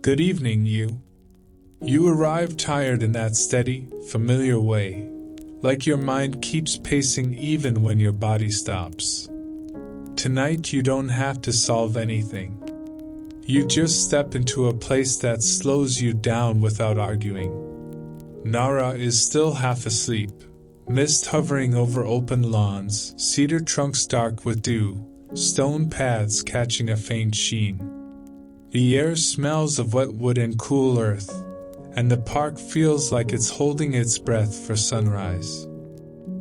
Good evening, you. You arrive tired in that steady, familiar way, like your mind keeps pacing even when your body stops. Tonight you don't have to solve anything. You just step into a place that slows you down without arguing. Nara is still half asleep, mist hovering over open lawns, cedar trunks dark with dew, stone paths catching a faint sheen. The air smells of wet wood and cool earth, and the park feels like it's holding its breath for sunrise.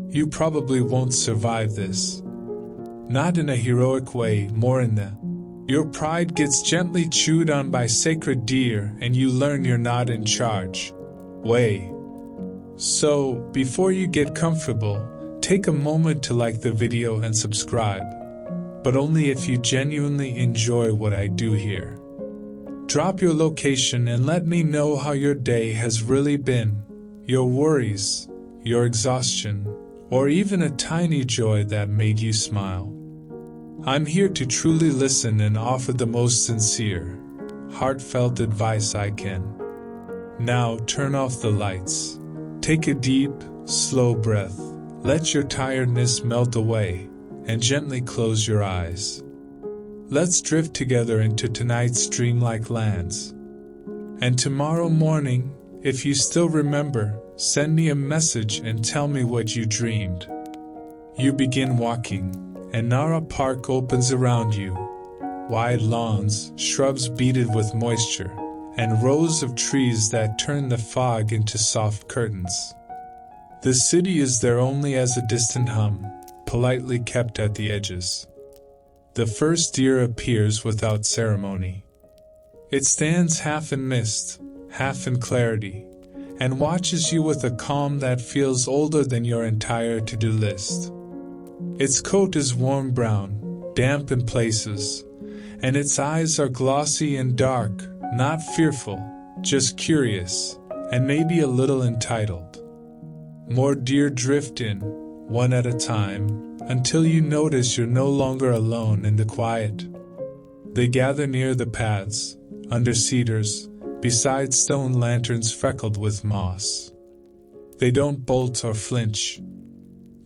You probably won't survive this. Not in a heroic way, more in the your pride gets gently chewed on by sacred deer and you learn you're not in charge way. So, before you get comfortable, take a moment to like the video and subscribe, but only if you genuinely enjoy what I do here. Drop your location and let me know how your day has really been, your worries, your exhaustion, or even a tiny joy that made you smile. I'm here to truly listen and offer the most sincere, heartfelt advice I can. Now turn off the lights. Take a deep, slow breath. Let your tiredness melt away, and gently close your eyes. Let's drift together into tonight's dreamlike lands. And tomorrow morning, if you still remember, send me a message and tell me what you dreamed. You begin walking, and Nara Park opens around you. Wide lawns, shrubs beaded with moisture, and rows of trees that turn the fog into soft curtains. The city is there only as a distant hum, politely kept at the edges. The first deer appears without ceremony. It stands half in mist, half in clarity, and watches you with a calm that feels older than your entire to-do list. Its coat is warm brown, damp in places, and its eyes are glossy and dark, not fearful, just curious, and maybe a little entitled. More deer drift in, one at a time, until you notice you're no longer alone in the quiet. They gather near the paths, under cedars, beside stone lanterns freckled with moss. They don't bolt or flinch.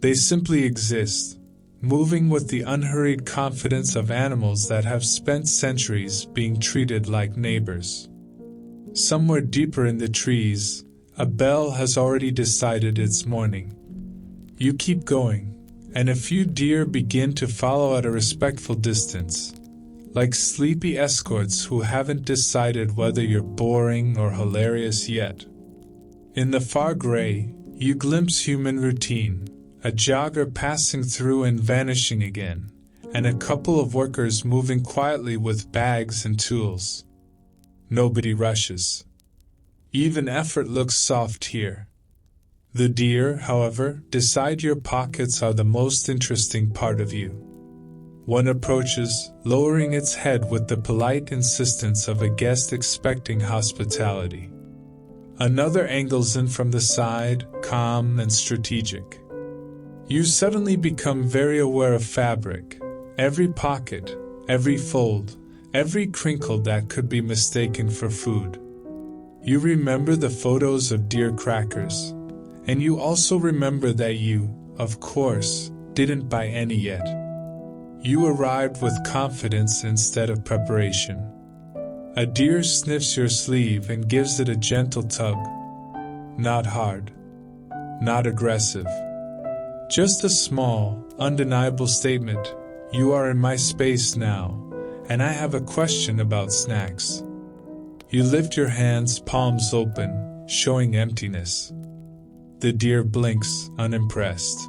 They simply exist, moving with the unhurried confidence of animals that have spent centuries being treated like neighbors. Somewhere deeper in the trees, a bell has already decided it's morning. You keep going, and a few deer begin to follow at a respectful distance, like sleepy escorts who haven't decided whether you're boring or hilarious yet. In the far gray, you glimpse human routine, a jogger passing through and vanishing again, and a couple of workers moving quietly with bags and tools. Nobody rushes. Even effort looks soft here. The deer, however, decide your pockets are the most interesting part of you. One approaches, lowering its head with the polite insistence of a guest expecting hospitality. Another angles in from the side, calm and strategic. You suddenly become very aware of fabric, every pocket, every fold, every crinkle that could be mistaken for food. You remember the photos of deer crackers, and you also remember that you, of course, didn't buy any yet. You arrived with confidence instead of preparation. A deer sniffs your sleeve and gives it a gentle tug. Not hard. Not aggressive. Just a small, undeniable statement. You are in my space now, and I have a question about snacks. You lift your hands, palms open, showing emptiness. The deer blinks, unimpressed.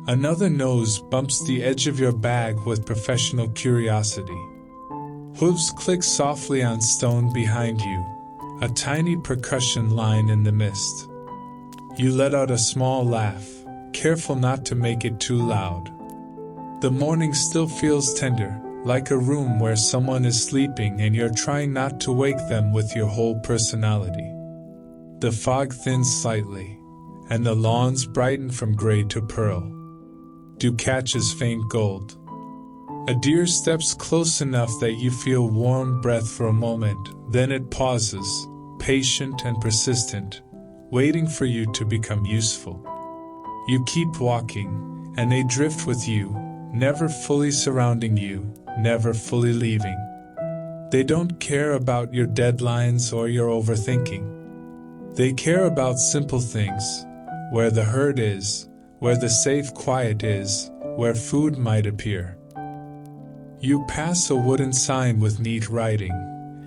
Another nose bumps the edge of your bag with professional curiosity. Hooves click softly on stone behind you, a tiny percussion line in the mist. You let out a small laugh, careful not to make it too loud. The morning still feels tender, like a room where someone is sleeping and you're trying not to wake them with your whole personality. The fog thins slightly, and the lawns brighten from gray to pearl. Dew catches faint gold. A deer steps close enough that you feel warm breath for a moment, then it pauses, patient and persistent, waiting for you to become useful. You keep walking, and they drift with you, never fully surrounding you, never fully leaving. They don't care about your deadlines or your overthinking. They care about simple things, where the herd is, where the safe quiet is, where food might appear. You pass a wooden sign with neat writing,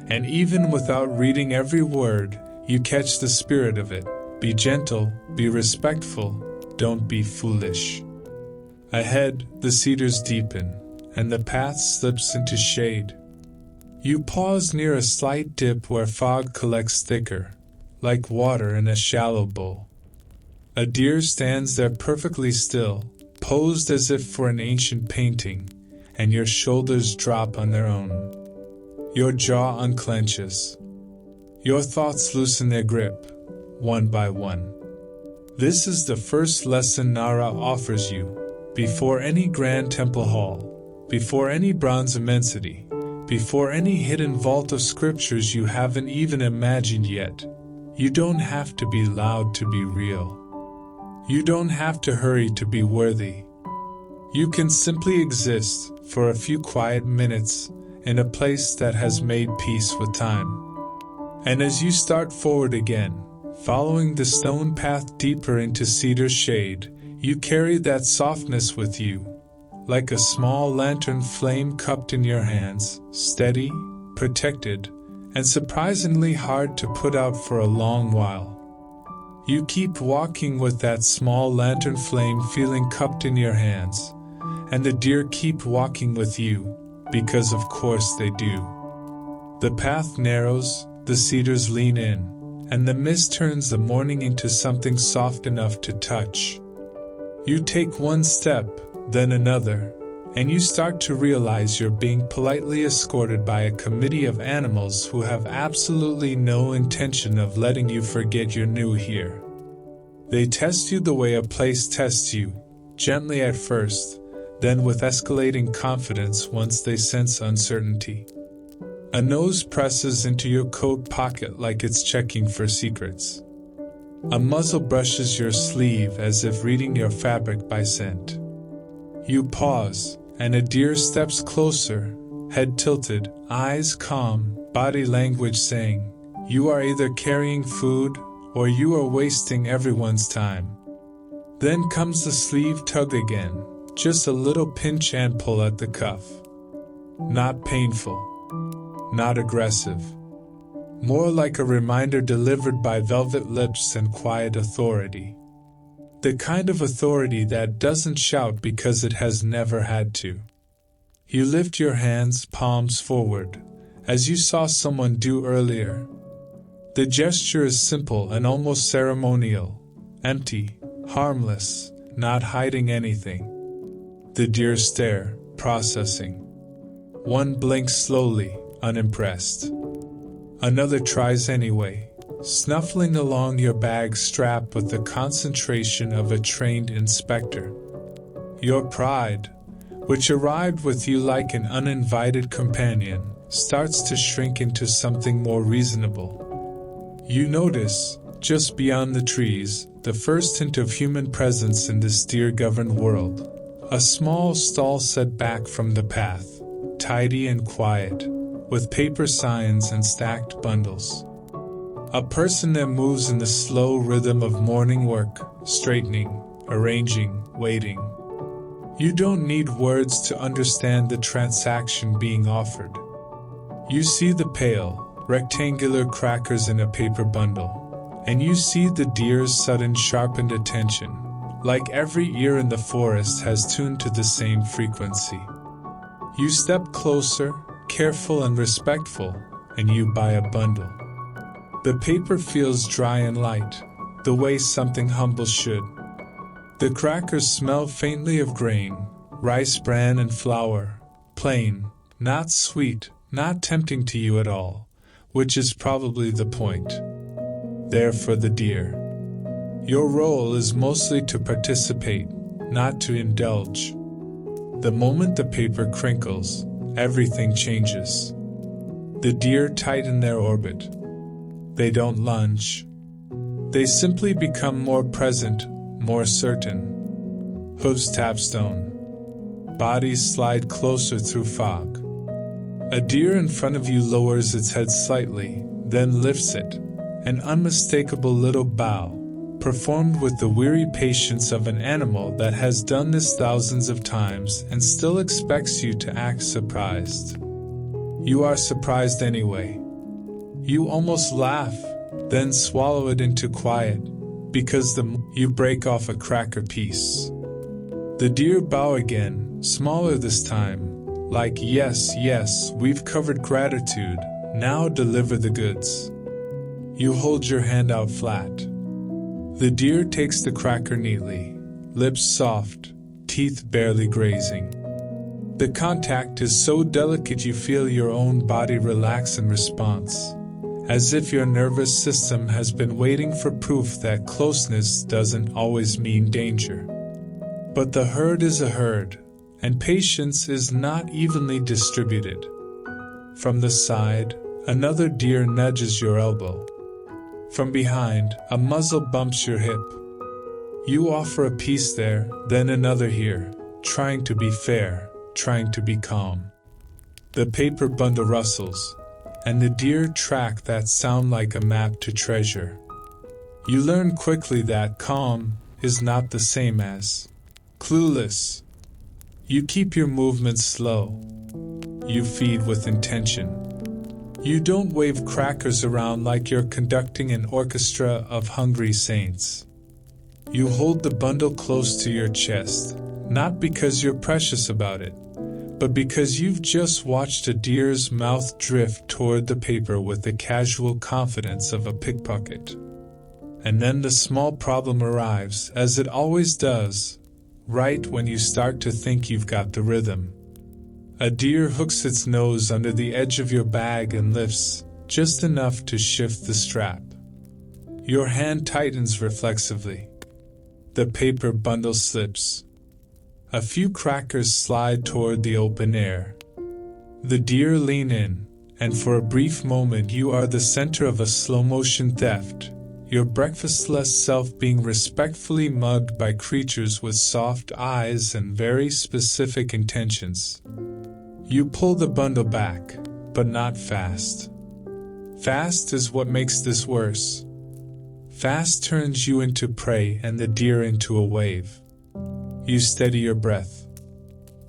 and even without reading every word, you catch the spirit of it. Be gentle, be respectful, don't be foolish. Ahead, the cedars deepen, and the path slips into shade. You pause near a slight dip where fog collects thicker, like water in a shallow bowl. A deer stands there perfectly still, posed as if for an ancient painting, and your shoulders drop on their own. Your jaw unclenches. Your thoughts loosen their grip, one by one. This is the first lesson Nara offers you, before any grand temple hall, before any bronze immensity, before any hidden vault of scriptures you haven't even imagined yet. You don't have to be loud to be real. You don't have to hurry to be worthy. You can simply exist for a few quiet minutes in a place that has made peace with time. And as you start forward again, following the stone path deeper into cedar shade, you carry that softness with you, like a small lantern flame cupped in your hands, steady, protected, and surprisingly hard to put out for a long while. You keep walking with that small lantern flame feeling cupped in your hands, and the deer keep walking with you, because of course they do. The path narrows, the cedars lean in, and the mist turns the morning into something soft enough to touch. You take one step, then another, and you start to realize you're being politely escorted by a committee of animals who have absolutely no intention of letting you forget you're new here. They test you the way a place tests you, gently at first, then with escalating confidence once they sense uncertainty. A nose presses into your coat pocket like it's checking for secrets. A muzzle brushes your sleeve as if reading your fabric by scent. You pause, and a deer steps closer, head tilted, eyes calm, body language saying, "You are either carrying food, or you are wasting everyone's time." Then comes the sleeve tug again, just a little pinch and pull at the cuff. Not painful, not aggressive. More like a reminder delivered by velvet lips and quiet authority. The kind of authority that doesn't shout because it has never had to. You lift your hands, palms forward, as you saw someone do earlier. The gesture is simple and almost ceremonial, empty, harmless, not hiding anything. The deer stare, processing. One blinks slowly, unimpressed. Another tries anyway, snuffling along your bag strap with the concentration of a trained inspector. Your pride, which arrived with you like an uninvited companion, starts to shrink into something more reasonable. You notice, just beyond the trees, the first hint of human presence in this deer-governed world. A small stall set back from the path, tidy and quiet, with paper signs and stacked bundles. A person that moves in the slow rhythm of morning work, straightening, arranging, waiting. You don't need words to understand the transaction being offered. You see the pale, rectangular crackers in a paper bundle, and you see the deer's sudden sharpened attention, like every ear in the forest has tuned to the same frequency. You step closer, careful and respectful, and you buy a bundle. The paper feels dry and light, the way something humble should. The crackers smell faintly of grain, rice bran and flour, plain, not sweet, not tempting to you at all, which is probably the point. There for the deer. Your role is mostly to participate, not to indulge. The moment the paper crinkles, everything changes. The deer tighten their orbit. They don't lunge. They simply become more present, more certain. Hooves tap stone. Bodies slide closer through fog. A deer in front of you lowers its head slightly, then lifts it, an unmistakable little bow, performed with the weary patience of an animal that has done this thousands of times and still expects you to act surprised. You are surprised anyway. You almost laugh, then swallow it into quiet, because you break off a cracker piece. The deer bow again, smaller this time, like yes, yes, we've covered gratitude, now deliver the goods. You hold your hand out flat. The deer takes the cracker neatly, lips soft, teeth barely grazing. The contact is so delicate you feel your own body relax in response, as if your nervous system has been waiting for proof that closeness doesn't always mean danger. But the herd is a herd, and patience is not evenly distributed. From the side, another deer nudges your elbow. From behind, a muzzle bumps your hip. You offer a piece there, then another here, trying to be fair, trying to be calm. The paper bundle rustles, and the deer track that sound like a map to treasure. You learn quickly that calm is not the same as clueless. You keep your movements slow. You feed with intention. You don't wave crackers around like you're conducting an orchestra of hungry saints. You hold the bundle close to your chest, not because you're precious about it, but because you've just watched a deer's mouth drift toward the paper with the casual confidence of a pickpocket. And then the small problem arrives, as it always does, right when you start to think you've got the rhythm. A deer hooks its nose under the edge of your bag and lifts, just enough to shift the strap. Your hand tightens reflexively. The paper bundle slips. A few crackers slide toward the open air. The deer lean in, and for a brief moment you are the center of a slow-motion theft, your breakfastless self being respectfully mugged by creatures with soft eyes and very specific intentions. You pull the bundle back, but not fast. Fast is what makes this worse. Fast turns you into prey and the deer into a wave. You steady your breath.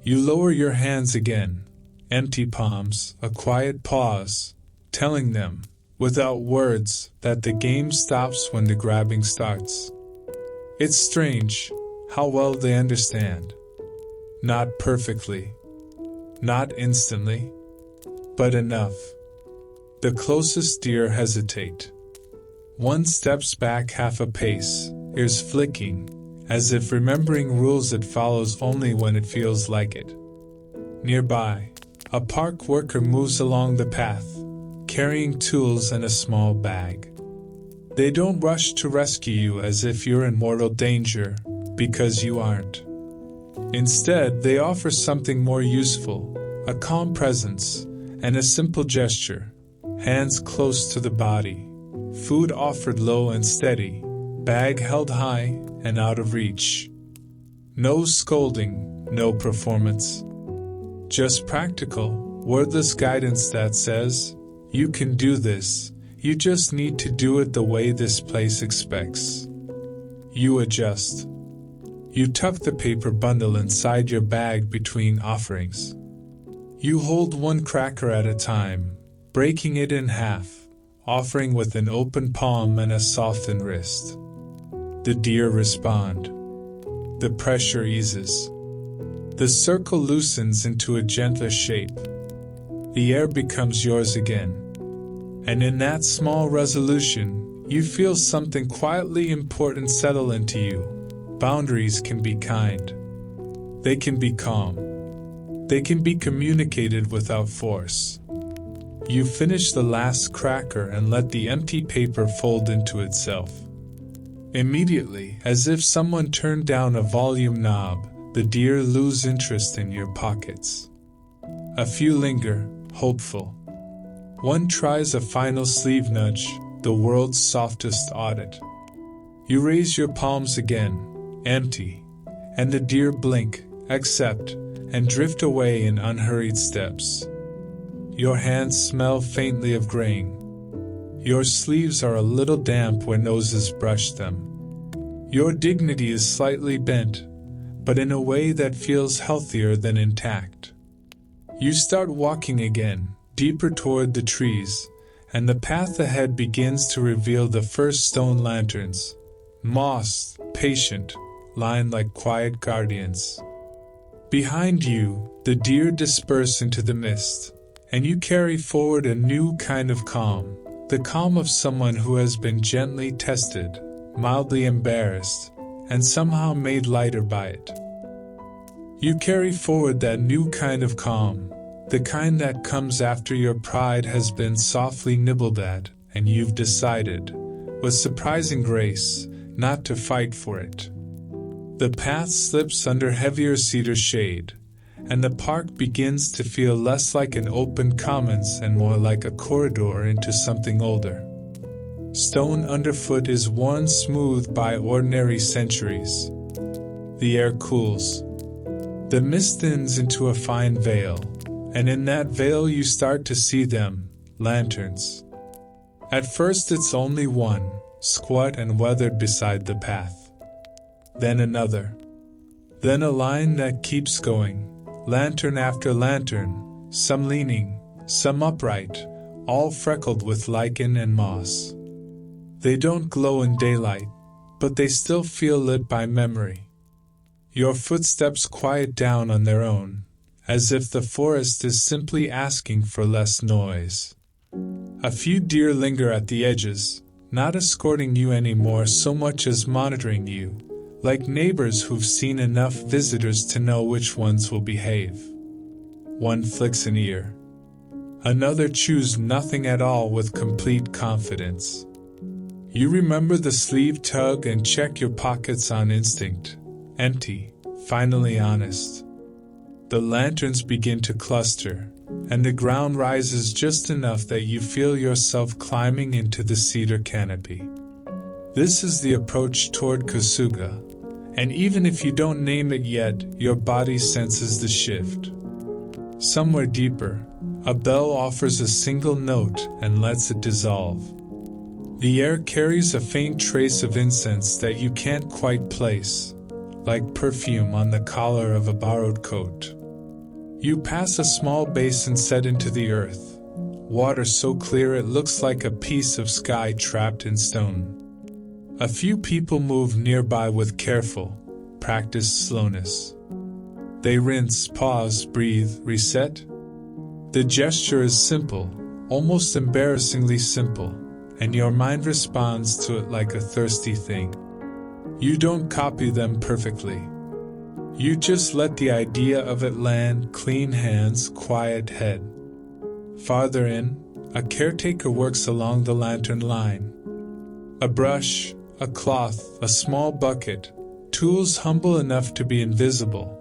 You lower your hands again, empty palms, a quiet pause, telling them, without words, that the game stops when the grabbing starts. It's strange how well they understand. Not perfectly. Not instantly, but enough. The closest deer hesitate. One steps back half a pace, ears flicking, as if remembering rules it follows only when it feels like it. Nearby, a park worker moves along the path, carrying tools and a small bag. They don't rush to rescue you as if you're in mortal danger, because you aren't. Instead, they offer something more useful, a calm presence, and a simple gesture, hands close to the body, food offered low and steady, bag held high and out of reach. No scolding, no performance. Just practical, wordless guidance that says, you can do this, you just need to do it the way this place expects. You adjust. You tuck the paper bundle inside your bag between offerings. You hold one cracker at a time, breaking it in half, offering with an open palm and a softened wrist. The deer respond. The pressure eases. The circle loosens into a gentler shape. The air becomes yours again. And in that small resolution, you feel something quietly important settle into you. Boundaries can be kind. They can be calm. They can be communicated without force. You finish the last cracker and let the empty paper fold into itself. Immediately, as if someone turned down a volume knob, the deer lose interest in your pockets. A few linger, hopeful. One tries a final sleeve nudge, the world's softest audit. You raise your palms again, empty, and the deer blink, accept, and drift away in unhurried steps. Your hands smell faintly of grain. Your sleeves are a little damp where noses brush them. Your dignity is slightly bent, but in a way that feels healthier than intact. You start walking again, deeper toward the trees, and the path ahead begins to reveal the first stone lanterns, moss, patient, lined like quiet guardians. Behind you, the deer disperse into the mist, and you carry forward a new kind of calm, the calm of someone who has been gently tested, mildly embarrassed, and somehow made lighter by it. You carry forward that new kind of calm, the kind that comes after your pride has been softly nibbled at, and you've decided, with surprising grace, not to fight for it. The path slips under heavier cedar shade, and the park begins to feel less like an open commons and more like a corridor into something older. Stone underfoot is worn smooth by ordinary centuries. The air cools. The mist thins into a fine veil, and in that veil you start to see them, lanterns. At first it's only one, squat and weathered beside the path. Then another. Then a line that keeps going, lantern after lantern, some leaning, some upright, all freckled with lichen and moss. They don't glow in daylight, but they still feel lit by memory. Your footsteps quiet down on their own, as if the forest is simply asking for less noise. A few deer linger at the edges, not escorting you anymore so much as monitoring you, like neighbors who've seen enough visitors to know which ones will behave. One flicks an ear. Another chews nothing at all with complete confidence. You remember the sleeve tug and check your pockets on instinct. Empty, finally honest. The lanterns begin to cluster, and the ground rises just enough that you feel yourself climbing into the cedar canopy. This is the approach toward Kasuga, and even if you don't name it yet, your body senses the shift. Somewhere deeper, a bell offers a single note and lets it dissolve. The air carries a faint trace of incense that you can't quite place, like perfume on the collar of a borrowed coat. You pass a small basin set into the earth, water so clear it looks like a piece of sky trapped in stone. A few people move nearby with careful, practiced slowness. They rinse, pause, breathe, reset. The gesture is simple, almost embarrassingly simple, and your mind responds to it like a thirsty thing. You don't copy them perfectly. You just let the idea of it land, clean hands, quiet head. Farther in, a caretaker works along the lantern line. A brush, a cloth, a small bucket, tools humble enough to be invisible,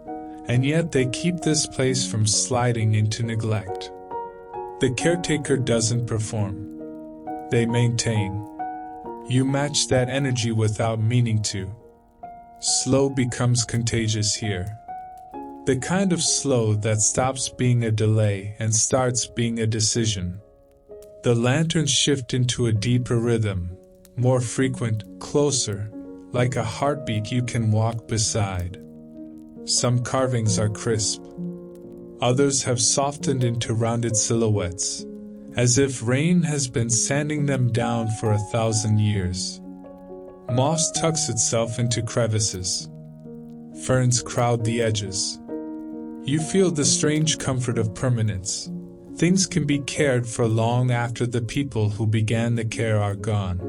and yet they keep this place from sliding into neglect. The caretaker doesn't perform. They maintain. You match that energy without meaning to. Slow becomes contagious here. The kind of slow that stops being a delay and starts being a decision. The lanterns shift into a deeper rhythm, more frequent, closer, like a heartbeat you can walk beside. Some carvings are crisp. Others have softened into rounded silhouettes, as if rain has been sanding them down for 1,000 years. Moss tucks itself into crevices. Ferns crowd the edges. You feel the strange comfort of permanence. Things can be cared for long after the people who began the care are gone.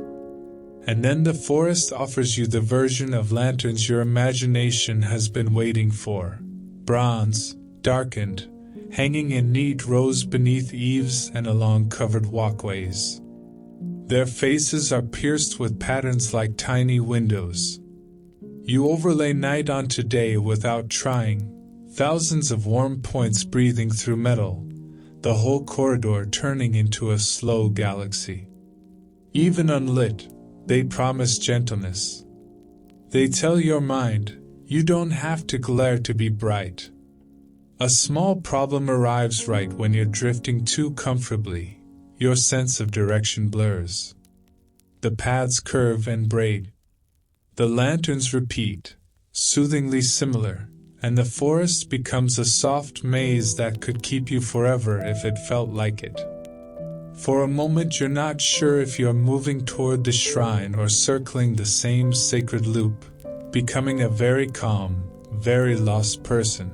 And then the forest offers you the version of lanterns your imagination has been waiting for. Bronze, darkened, hanging in neat rows beneath eaves and along covered walkways. Their faces are pierced with patterns like tiny windows. You overlay night onto day without trying, thousands of warm points breathing through metal, the whole corridor turning into a slow galaxy. Even unlit, they promise gentleness. They tell your mind, you don't have to glare to be bright. A small problem arrives right when you're drifting too comfortably. Your sense of direction blurs. The paths curve and braid. The lanterns repeat, soothingly similar, and the forest becomes a soft maze that could keep you forever if it felt like it. For a moment you're not sure if you're moving toward the shrine or circling the same sacred loop, becoming a very calm, very lost person.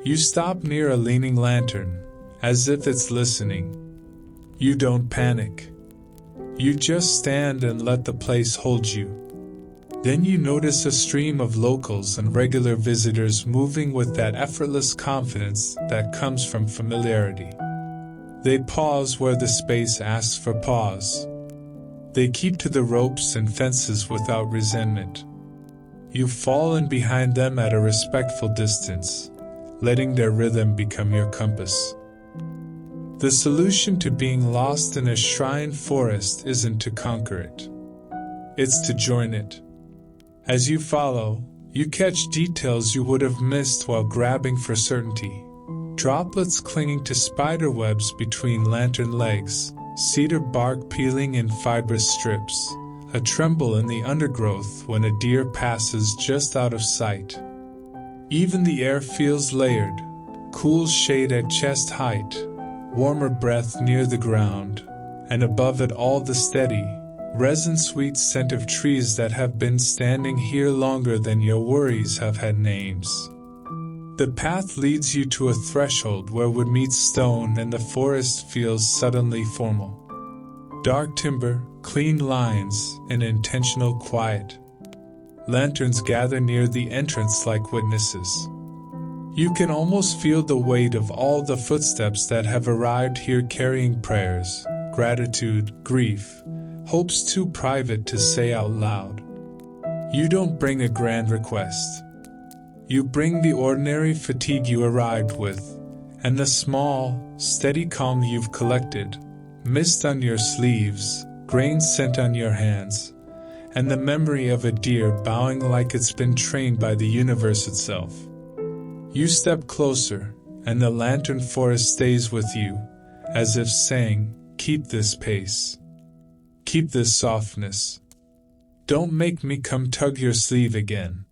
You stop near a leaning lantern, as if it's listening. You don't panic. You just stand and let the place hold you. Then you notice a stream of locals and regular visitors moving with that effortless confidence that comes from familiarity. They pause where the space asks for pause. They keep to the ropes and fences without resentment. You fall in behind them at a respectful distance, letting their rhythm become your compass. The solution to being lost in a shrine forest isn't to conquer it. It's to join it. As you follow, you catch details you would have missed while grabbing for certainty. Droplets clinging to spider webs between lantern legs, cedar bark peeling in fibrous strips, a tremble in the undergrowth when a deer passes just out of sight. Even the air feels layered, cool shade at chest height, warmer breath near the ground, and above it all the steady, resin-sweet scent of trees that have been standing here longer than your worries have had names. The path leads you to a threshold where wood meets stone and the forest feels suddenly formal. Dark timber, clean lines, and intentional quiet. Lanterns gather near the entrance like witnesses. You can almost feel the weight of all the footsteps that have arrived here carrying prayers, gratitude, grief, hopes too private to say out loud. You don't bring a grand request. You bring the ordinary fatigue you arrived with, and the small, steady calm you've collected, mist on your sleeves, grain scent on your hands, and the memory of a deer bowing like it's been trained by the universe itself. You step closer, and the lantern forest stays with you, as if saying, keep this pace. Keep this softness. Don't make me come tug your sleeve again.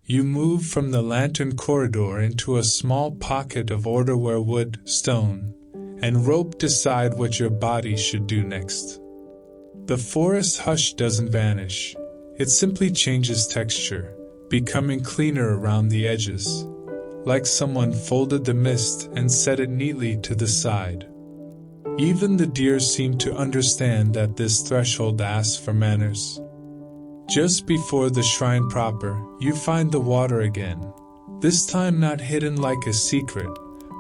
You move from the lantern corridor into a small pocket of order where wood, stone, and rope decide what your body should do next. The forest hush doesn't vanish. It simply changes texture, becoming cleaner around the edges, like someone folded the mist and set it neatly to the side. Even the deer seem to understand that this threshold asks for manners. Just before the shrine proper, you find the water again, this time not hidden like a secret,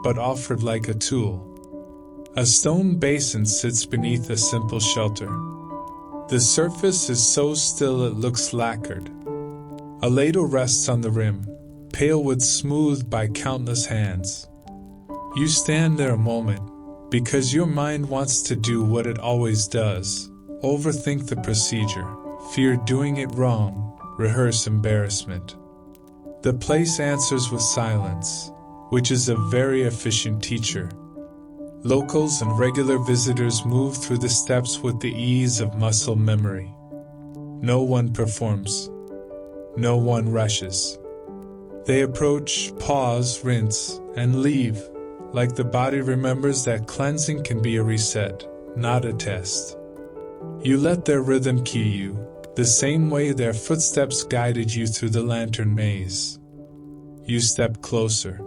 but offered like a tool. A stone basin sits beneath a simple shelter. The surface is so still it looks lacquered. A ladle rests on the rim, pale wood smoothed by countless hands. You stand there a moment, because your mind wants to do what it always does, overthink the procedure, fear doing it wrong, rehearse embarrassment. The place answers with silence, which is a very efficient teacher. Locals and regular visitors move through the steps with the ease of muscle memory. No one performs. No one rushes. They approach, pause, rinse, and leave, like the body remembers that cleansing can be a reset, not a test. You let their rhythm key you, the same way their footsteps guided you through the lantern maze. You step closer.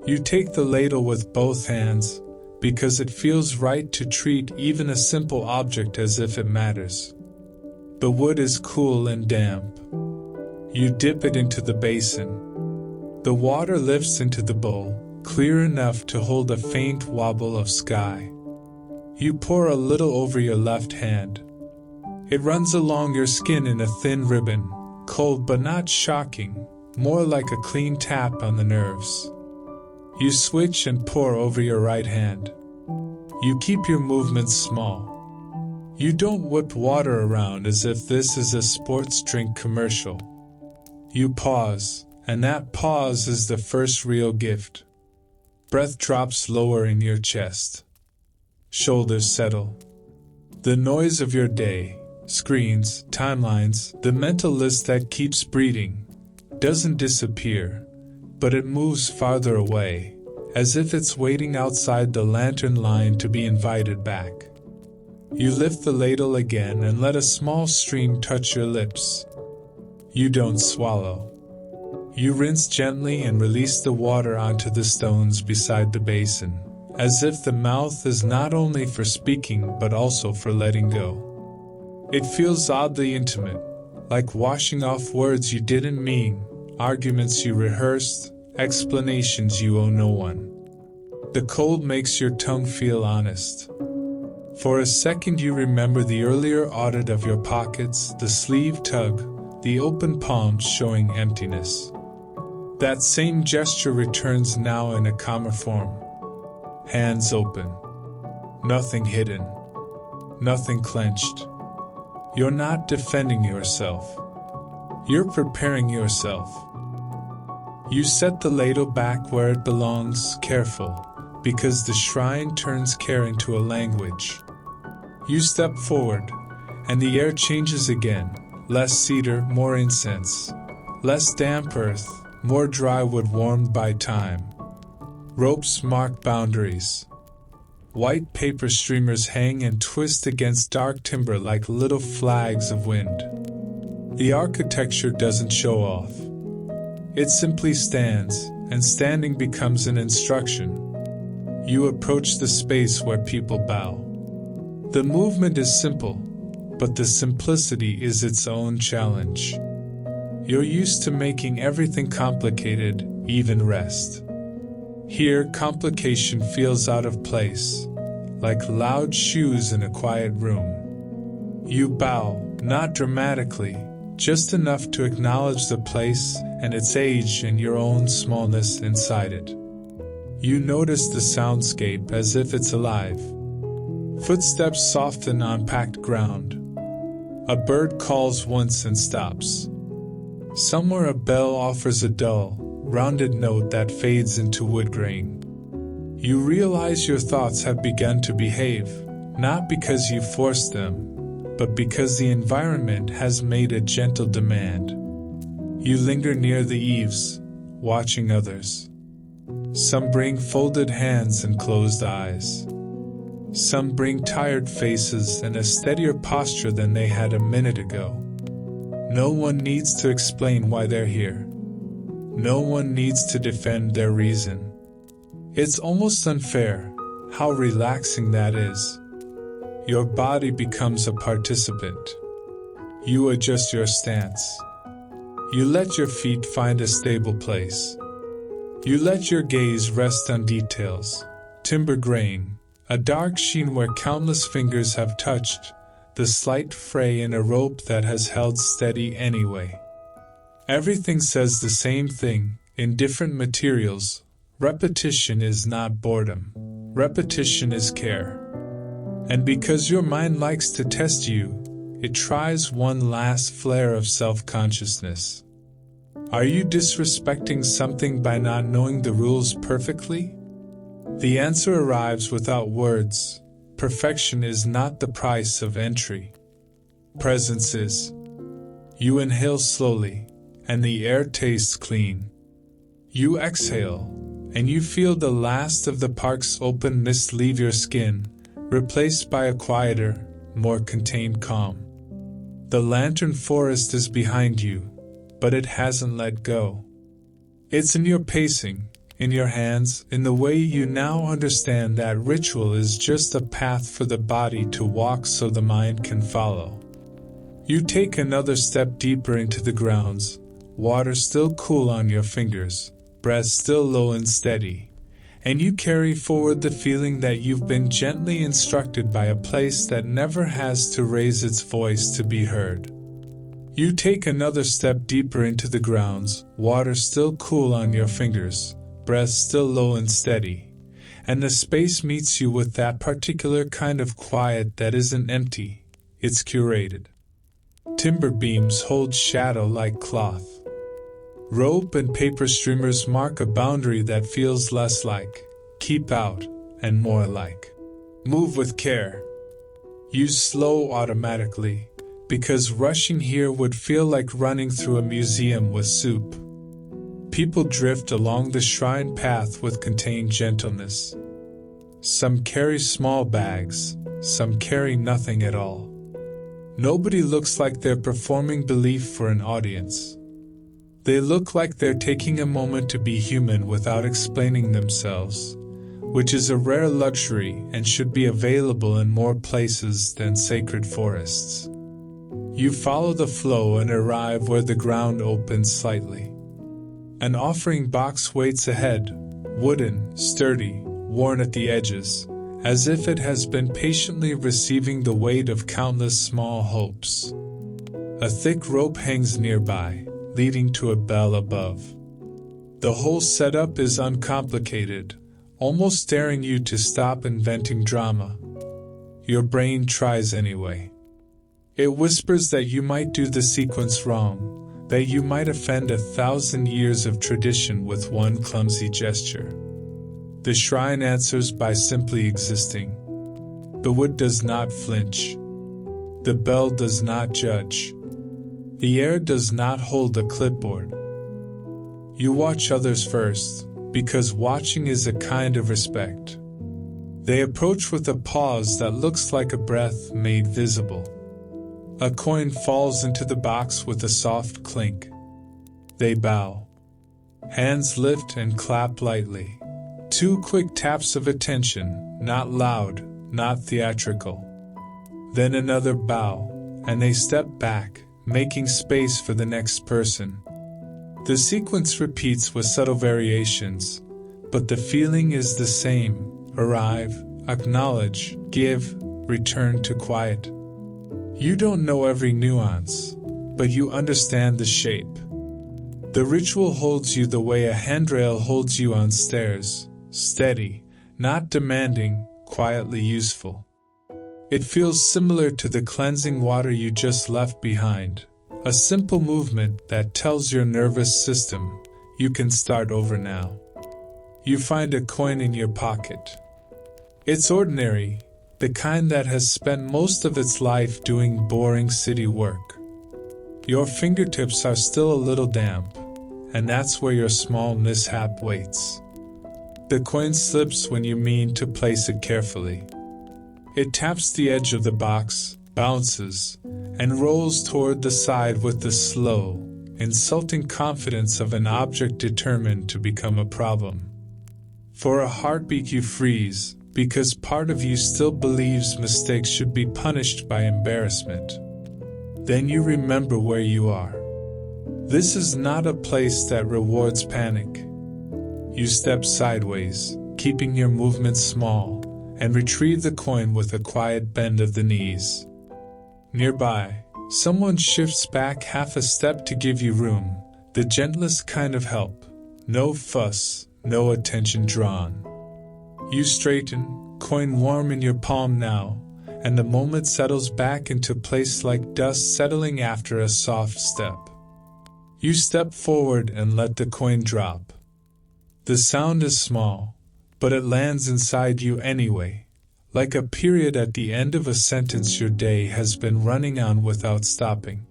You take the ladle with both hands, because it feels right to treat even a simple object as if it matters. The wood is cool and damp. You dip it into the basin. The water lifts into the bowl, clear enough to hold a faint wobble of sky. You pour a little over your left hand. It runs along your skin in a thin ribbon, cold but not shocking, more like a clean tap on the nerves. You switch and pour over your right hand. You keep your movements small. You don't whip water around as if this is a sports drink commercial. You pause, and that pause is the first real gift. Breath drops lower in your chest. Shoulders settle. The noise of your day, screens, timelines, the mental list that keeps breeding, doesn't disappear, but it moves farther away, as if it's waiting outside the lantern line to be invited back. You lift the ladle again and let a small stream touch your lips. You don't swallow. You rinse gently and release the water onto the stones beside the basin, as if the mouth is not only for speaking but also for letting go. It feels oddly intimate, like washing off words you didn't mean, arguments you rehearsed, explanations you owe no one. The cold makes your tongue feel honest. For a second you remember the earlier audit of your pockets, the sleeve tug, the open palms showing emptiness. That same gesture returns now in a calmer form. Hands open. Nothing hidden. Nothing clenched. You're not defending yourself. You're preparing yourself. You set the ladle back where it belongs, careful, because the shrine turns care into a language. You step forward, and the air changes again. Less cedar, more incense. Less damp earth, more dry wood warmed by time. Ropes mark boundaries. White paper streamers hang and twist against dark timber like little flags of wind. The architecture doesn't show off. It simply stands, and standing becomes an instruction. You approach the space where people bow. The movement is simple, but the simplicity is its own challenge. You're used to making everything complicated, even rest. Here, complication feels out of place, like loud shoes in a quiet room. You bow, not dramatically, just enough to acknowledge the place and its age and your own smallness inside it. You notice the soundscape as if it's alive. Footsteps soften on packed ground. A bird calls once and stops. Somewhere a bell offers a dull, rounded note that fades into wood grain. You realize your thoughts have begun to behave, not because you forced them, but because the environment has made a gentle demand. You linger near the eaves, watching others. Some bring folded hands and closed eyes. Some bring tired faces and a steadier posture than they had a minute ago. No one needs to explain why they're here. No one needs to defend their reason. It's almost unfair how relaxing that is. Your body becomes a participant. You adjust your stance. You let your feet find a stable place. You let your gaze rest on details. Timber grain, a dark sheen where countless fingers have touched, the slight fray in a rope that has held steady anyway. Everything says the same thing, in different materials. Repetition is not boredom. Repetition is care. And because your mind likes to test you, it tries one last flare of self-consciousness. Are you disrespecting something by not knowing the rules perfectly? The answer arrives without words. Perfection is not the price of entry. Presence is. You inhale slowly, and the air tastes clean. You exhale, and you feel the last of the park's open mist leave your skin, replaced by a quieter, more contained calm. The lantern forest is behind you, but it hasn't let go. It's in your pacing, in your hands, in the way you now understand that ritual is just a path for the body to walk so the mind can follow. You take another step deeper into the grounds, water still cool on your fingers, breath still low and steady, and you carry forward the feeling that you've been gently instructed by a place that never has to raise its voice to be heard. You take another step deeper into the grounds, water still cool on your fingers, breath still low and steady, and the space meets you with that particular kind of quiet that isn't empty, it's curated. Timber beams hold shadow like cloth. Rope and paper streamers mark a boundary that feels less like keep out and more like move with care. You slow automatically, because rushing here would feel like running through a museum with soup. People drift along the shrine path with contained gentleness. Some carry small bags, some carry nothing at all. Nobody looks like they're performing belief for an audience. They look like they're taking a moment to be human without explaining themselves, which is a rare luxury and should be available in more places than sacred forests. You follow the flow and arrive where the ground opens slightly. An offering box waits ahead, wooden, sturdy, worn at the edges, as if it has been patiently receiving the weight of countless small hopes. A thick rope hangs nearby, leading to a bell above. The whole setup is uncomplicated, almost staring you to stop inventing drama. Your brain tries anyway. It whispers that you might do the sequence wrong, that you might offend 1,000 years of tradition with one clumsy gesture. The shrine answers by simply existing. The wood does not flinch. The bell does not judge. The air does not hold a clipboard. You watch others first, because watching is a kind of respect. They approach with a pause that looks like a breath made visible. A coin falls into the box with a soft clink. They bow. Hands lift and clap lightly. 2 quick taps of attention, not loud, not theatrical. Then another bow, and they step back, making space for the next person. The sequence repeats with subtle variations, but the feeling is the same. Arrive, acknowledge, give, return to quiet. You don't know every nuance, but you understand the shape. The ritual holds you the way a handrail holds you on stairs, steady, not demanding, quietly useful. It feels similar to the cleansing water you just left behind, a simple movement that tells your nervous system, you can start over now. You find a coin in your pocket. It's ordinary, the kind that has spent most of its life doing boring city work. Your fingertips are still a little damp, and that's where your small mishap waits. The coin slips when you mean to place it carefully. It taps the edge of the box, bounces, and rolls toward the side with the slow, insulting confidence of an object determined to become a problem. For a heartbeat you freeze, because part of you still believes mistakes should be punished by embarrassment. Then you remember where you are. This is not a place that rewards panic. You step sideways, keeping your movements small, and retrieve the coin with a quiet bend of the knees. Nearby, someone shifts back half a step to give you room, the gentlest kind of help. No fuss, no attention drawn. You straighten, coin warm in your palm now, and the moment settles back into place like dust settling after a soft step. You step forward and let the coin drop. The sound is small, but it lands inside you anyway, like a period at the end of a sentence your day has been running on without stopping.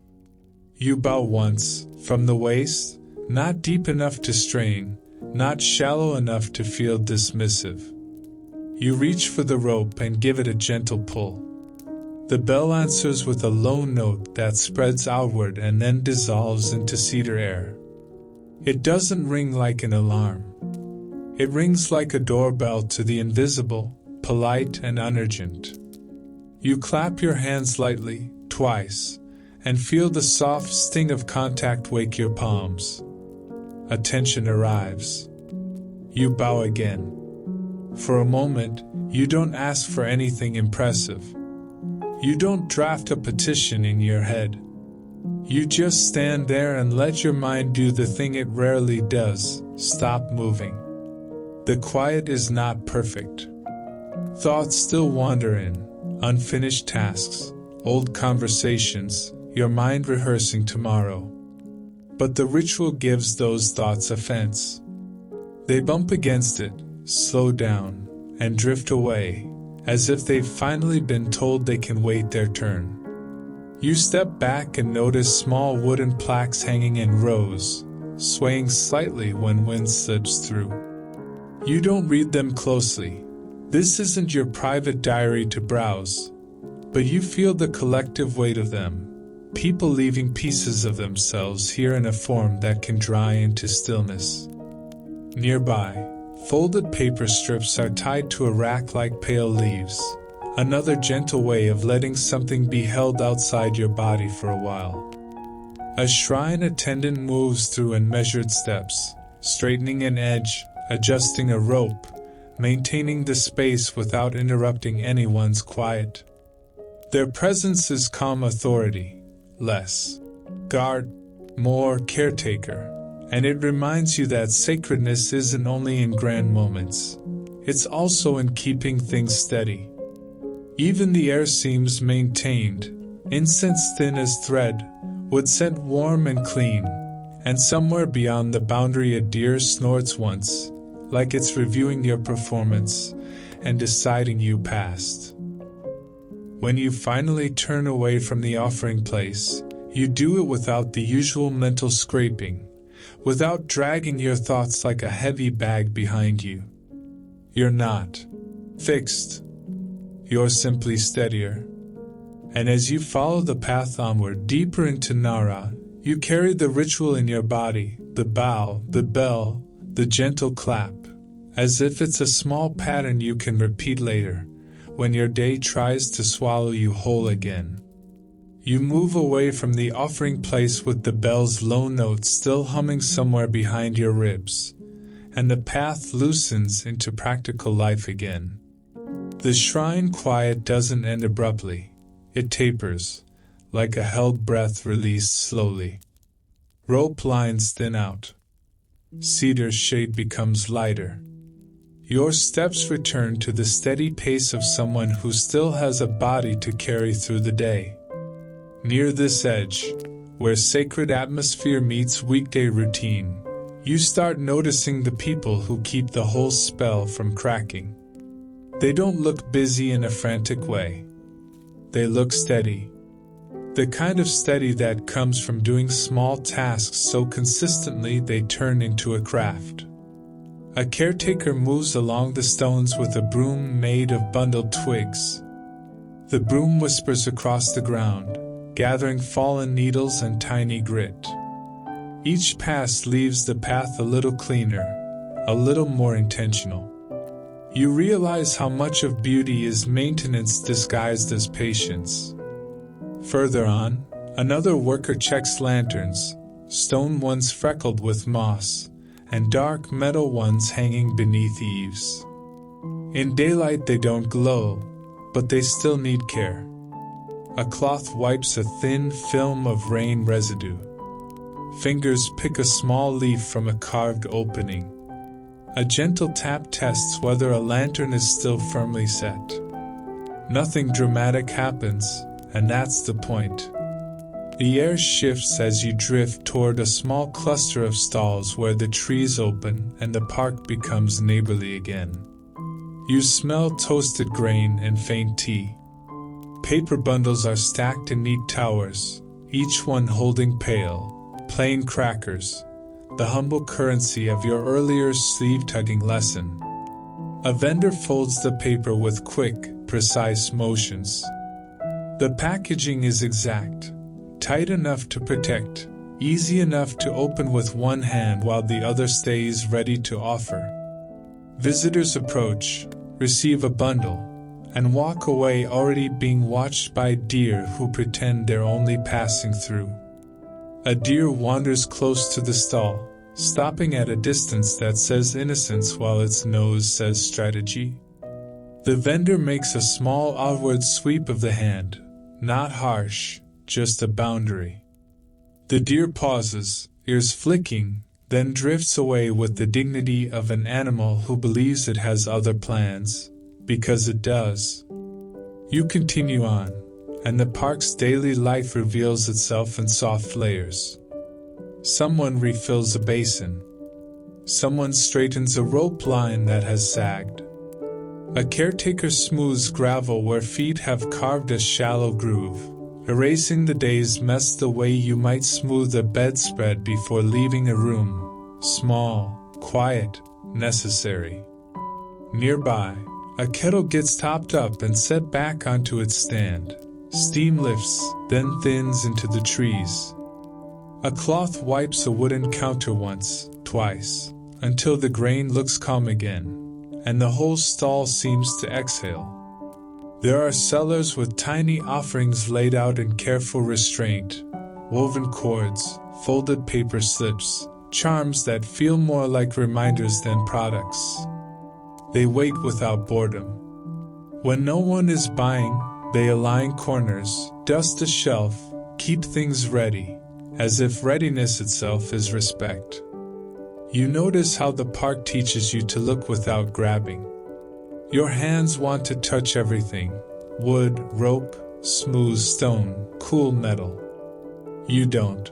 You bow once, from the waist, not deep enough to strain, not shallow enough to feel dismissive. You reach for the rope and give it a gentle pull. The bell answers with a low note that spreads outward and then dissolves into cedar air. It doesn't ring like an alarm. It rings like a doorbell to the invisible, polite and unurgent. You clap your hands lightly, twice, and feel the soft sting of contact wake your palms. Attention arrives. You bow again. For a moment, you don't ask for anything impressive. You don't draft a petition in your head. You just stand there and let your mind do the thing it rarely does, stop moving. The quiet is not perfect. Thoughts still wander in, unfinished tasks, old conversations, your mind rehearsing tomorrow. But the ritual gives those thoughts a fence. They bump against it, slow down, and drift away, as if they've finally been told they can wait their turn. You step back and notice small wooden plaques hanging in rows, swaying slightly when wind slips through. You don't read them closely. This isn't your private diary to browse, but you feel the collective weight of them, people leaving pieces of themselves here in a form that can dry into stillness. Nearby, folded paper strips are tied to a rack like pale leaves, another gentle way of letting something be held outside your body for a while. A shrine attendant moves through in measured steps, straightening an edge, adjusting a rope, maintaining the space without interrupting anyone's quiet. Their presence is calm authority, less guard, more caretaker, and it reminds you that sacredness isn't only in grand moments, it's also in keeping things steady. Even the air seems maintained, incense thin as thread, wood scent warm and clean, and somewhere beyond the boundary a deer snorts once, like it's reviewing your performance and deciding you passed. When you finally turn away from the offering place, you do it without the usual mental scraping, without dragging your thoughts like a heavy bag behind you. You're not fixed. You're simply steadier. And as you follow the path onward deeper into Nara, you carry the ritual in your body, the bow, the bell, the gentle clap, as if it's a small pattern you can repeat later, when your day tries to swallow you whole again. You move away from the offering place with the bell's low notes still humming somewhere behind your ribs, and the path loosens into practical life again. The shrine quiet doesn't end abruptly. It tapers, like a held breath released slowly. Rope lines thin out. Cedar's shade becomes lighter. Your steps return to the steady pace of someone who still has a body to carry through the day. Near this edge, where sacred atmosphere meets weekday routine, you start noticing the people who keep the whole spell from cracking. They don't look busy in a frantic way. They look steady. The kind of steady that comes from doing small tasks so consistently they turn into a craft. A caretaker moves along the stones with a broom made of bundled twigs. The broom whispers across the ground, gathering fallen needles and tiny grit. Each pass leaves the path a little cleaner, a little more intentional. You realize how much of beauty is maintenance disguised as patience. Further on, another worker checks lanterns, stone ones freckled with moss, and dark metal ones hanging beneath eaves. In daylight they don't glow, but they still need care. A cloth wipes a thin film of rain residue. Fingers pick a small leaf from a carved opening. A gentle tap tests whether a lantern is still firmly set. Nothing dramatic happens, and that's the point. The air shifts as you drift toward a small cluster of stalls where the trees open and the park becomes neighborly again. You smell toasted grain and faint tea. Paper bundles are stacked in neat towers, each one holding pale, plain crackers, the humble currency of your earlier sleeve-tugging lesson. A vendor folds the paper with quick, precise motions. The packaging is exact, tight enough to protect, easy enough to open with one hand while the other stays ready to offer. Visitors approach, receive a bundle, and walk away already being watched by deer who pretend they're only passing through. A deer wanders close to the stall, stopping at a distance that says innocence while its nose says strategy. The vendor makes a small outward sweep of the hand, not harsh, just a boundary. The deer pauses, ears flicking, then drifts away with the dignity of an animal who believes it has other plans, because it does. You continue on, and the park's daily life reveals itself in soft layers. Someone refills a basin. Someone straightens a rope line that has sagged. A caretaker smooths gravel where feet have carved a shallow groove, erasing the day's mess the way you might smooth a bedspread before leaving a room. Small, quiet, necessary. Nearby, a kettle gets topped up and set back onto its stand. Steam lifts, then thins into the trees. A cloth wipes a wooden counter once, twice, until the grain looks calm again, and the whole stall seems to exhale. There are cellars with tiny offerings laid out in careful restraint, woven cords, folded paper slips, charms that feel more like reminders than products. They wait without boredom. When no one is buying, they align corners, dust a shelf, keep things ready, as if readiness itself is respect. You notice how the park teaches you to look without grabbing. Your hands want to touch everything: wood, rope, smooth stone, cool metal. You don't.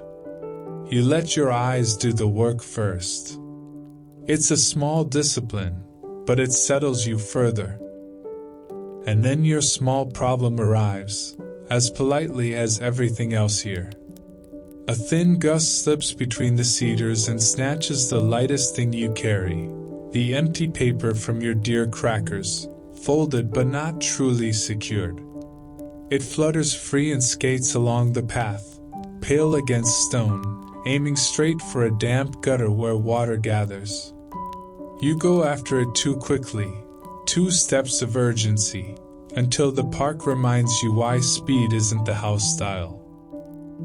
You let your eyes do the work first. It's a small discipline, but it settles you further. And then your small problem arrives, as politely as everything else here. A thin gust slips between the cedars and snatches the lightest thing you carry, the empty paper from your deer crackers, folded but not truly secured. It flutters free and skates along the path, pale against stone, aiming straight for a damp gutter where water gathers. You go after it too quickly, 2 steps of urgency, until the park reminds you why speed isn't the house style.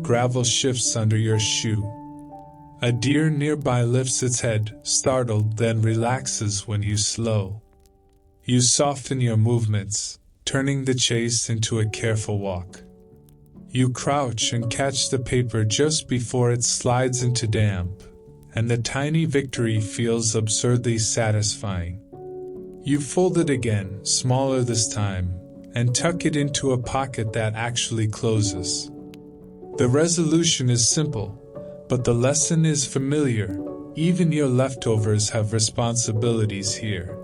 Gravel shifts under your shoe. A deer nearby lifts its head, startled, then relaxes when you slow. You soften your movements, turning the chase into a careful walk. You crouch and catch the paper just before it slides into damp, and the tiny victory feels absurdly satisfying. You fold it again, smaller this time, and tuck it into a pocket that actually closes. The resolution is simple, but the lesson is familiar. Even your leftovers have responsibilities here.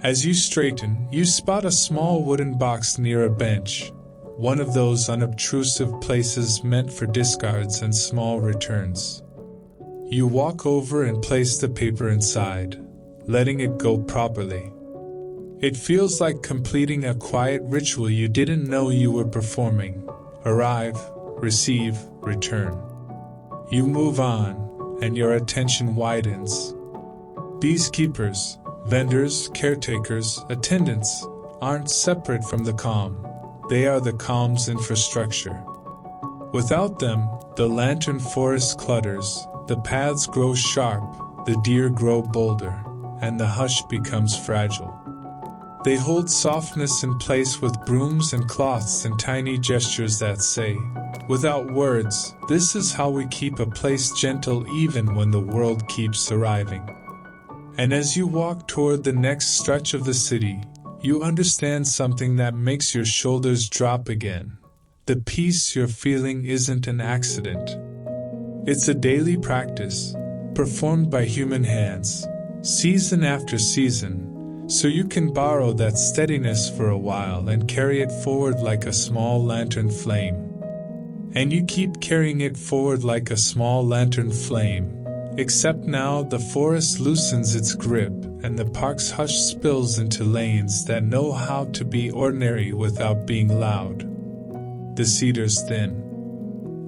As you straighten, you spot a small wooden box near a bench, one of those unobtrusive places meant for discards and small returns. You walk over and place the paper inside, letting it go properly. It feels like completing a quiet ritual you didn't know you were performing. Arrive, receive, return. You move on, and your attention widens. These keepers, vendors, caretakers, attendants, aren't separate from the calm. They are the calm's infrastructure. Without them, the lantern forest clutters, the paths grow sharp, the deer grow bolder, and the hush becomes fragile. They hold softness in place with brooms and cloths and tiny gestures that say, without words, this is how we keep a place gentle even when the world keeps arriving. And as you walk toward the next stretch of the city, you understand something that makes your shoulders drop again. The peace you're feeling isn't an accident. It's a daily practice, performed by human hands, season after season, so you can borrow that steadiness for a while and carry it forward like a small lantern flame. And you keep carrying it forward like a small lantern flame, except now the forest loosens its grip and the park's hush spills into lanes that know how to be ordinary without being loud. The cedars thin.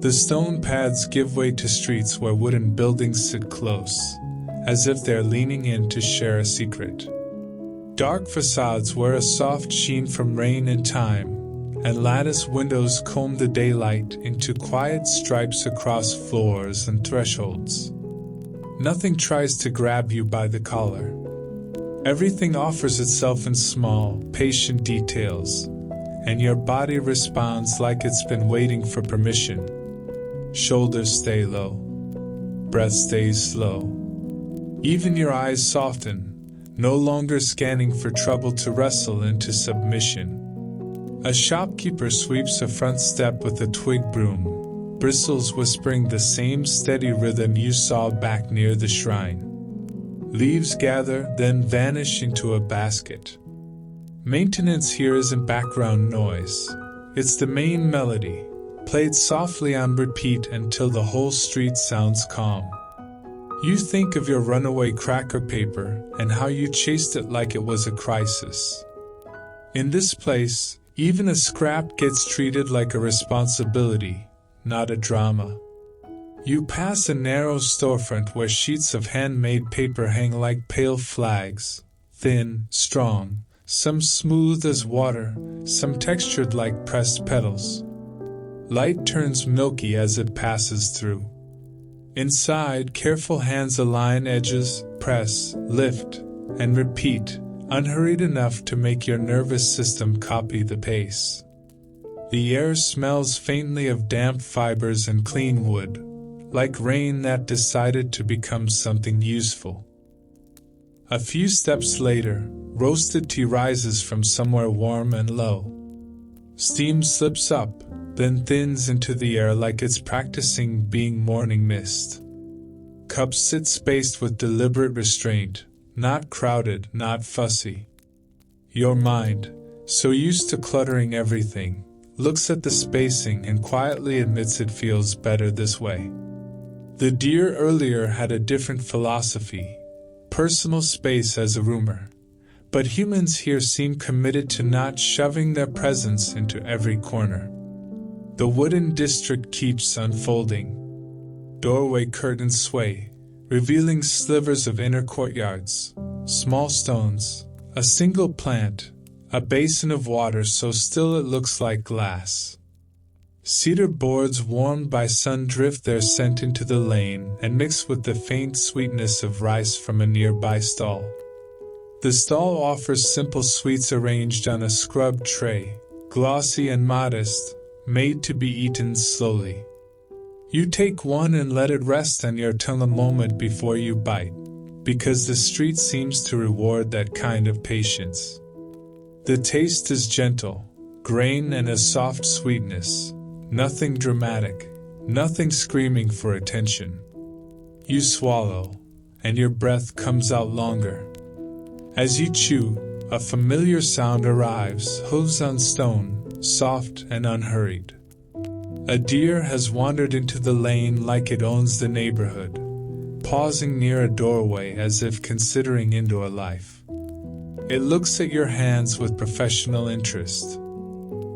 The stone paths give way to streets where wooden buildings sit close, as if they're leaning in to share a secret. Dark facades wear a soft sheen from rain and time, and lattice windows comb the daylight into quiet stripes across floors and thresholds. Nothing tries to grab you by the collar. Everything offers itself in small, patient details, and your body responds like it's been waiting for permission. Shoulders stay low. Breath stays slow. Even your eyes soften, no longer scanning for trouble to wrestle into submission. A shopkeeper sweeps a front step with a twig broom, bristles whispering the same steady rhythm you saw back near the shrine. Leaves gather, then vanish into a basket. Maintenance here isn't background noise. It's the main melody, played softly on repeat until the whole street sounds calm. You think of your runaway cracker paper and how you chased it like it was a crisis. In this place, even a scrap gets treated like a responsibility, not a drama. You pass a narrow storefront where sheets of handmade paper hang like pale flags, thin, strong, some smooth as water, some textured like pressed petals. Light turns milky as it passes through. Inside, careful hands align edges, press, lift, and repeat, unhurried enough to make your nervous system copy the pace. The air smells faintly of damp fibers and clean wood, like rain that decided to become something useful. A few steps later, roasted tea rises from somewhere warm and low. Steam slips up, then thins into the air like it's practicing being morning mist. Cups sit spaced with deliberate restraint, not crowded, not fussy. Your mind, so used to cluttering everything, looks at the spacing and quietly admits it feels better this way. The deer earlier had a different philosophy, personal space as a rumor, but humans here seem committed to not shoving their presence into every corner. The wooden district keeps unfolding. Doorway curtains sway, revealing slivers of inner courtyards, small stones, a single plant, a basin of water so still it looks like glass. Cedar boards warmed by sun drift their scent into the lane and mix with the faint sweetness of rice from a nearby stall. The stall offers simple sweets arranged on a scrubbed tray, glossy and modest, made to be eaten slowly. You take one and let it rest on your tongue a moment before you bite, because the street seems to reward that kind of patience. The taste is gentle, grain and a soft sweetness, nothing dramatic, nothing screaming for attention. You swallow, and your breath comes out longer. As you chew, a familiar sound arrives, hooves on stone, soft and unhurried. A deer has wandered into the lane like it owns the neighborhood, pausing near a doorway as if considering indoor life. It looks at your hands with professional interest.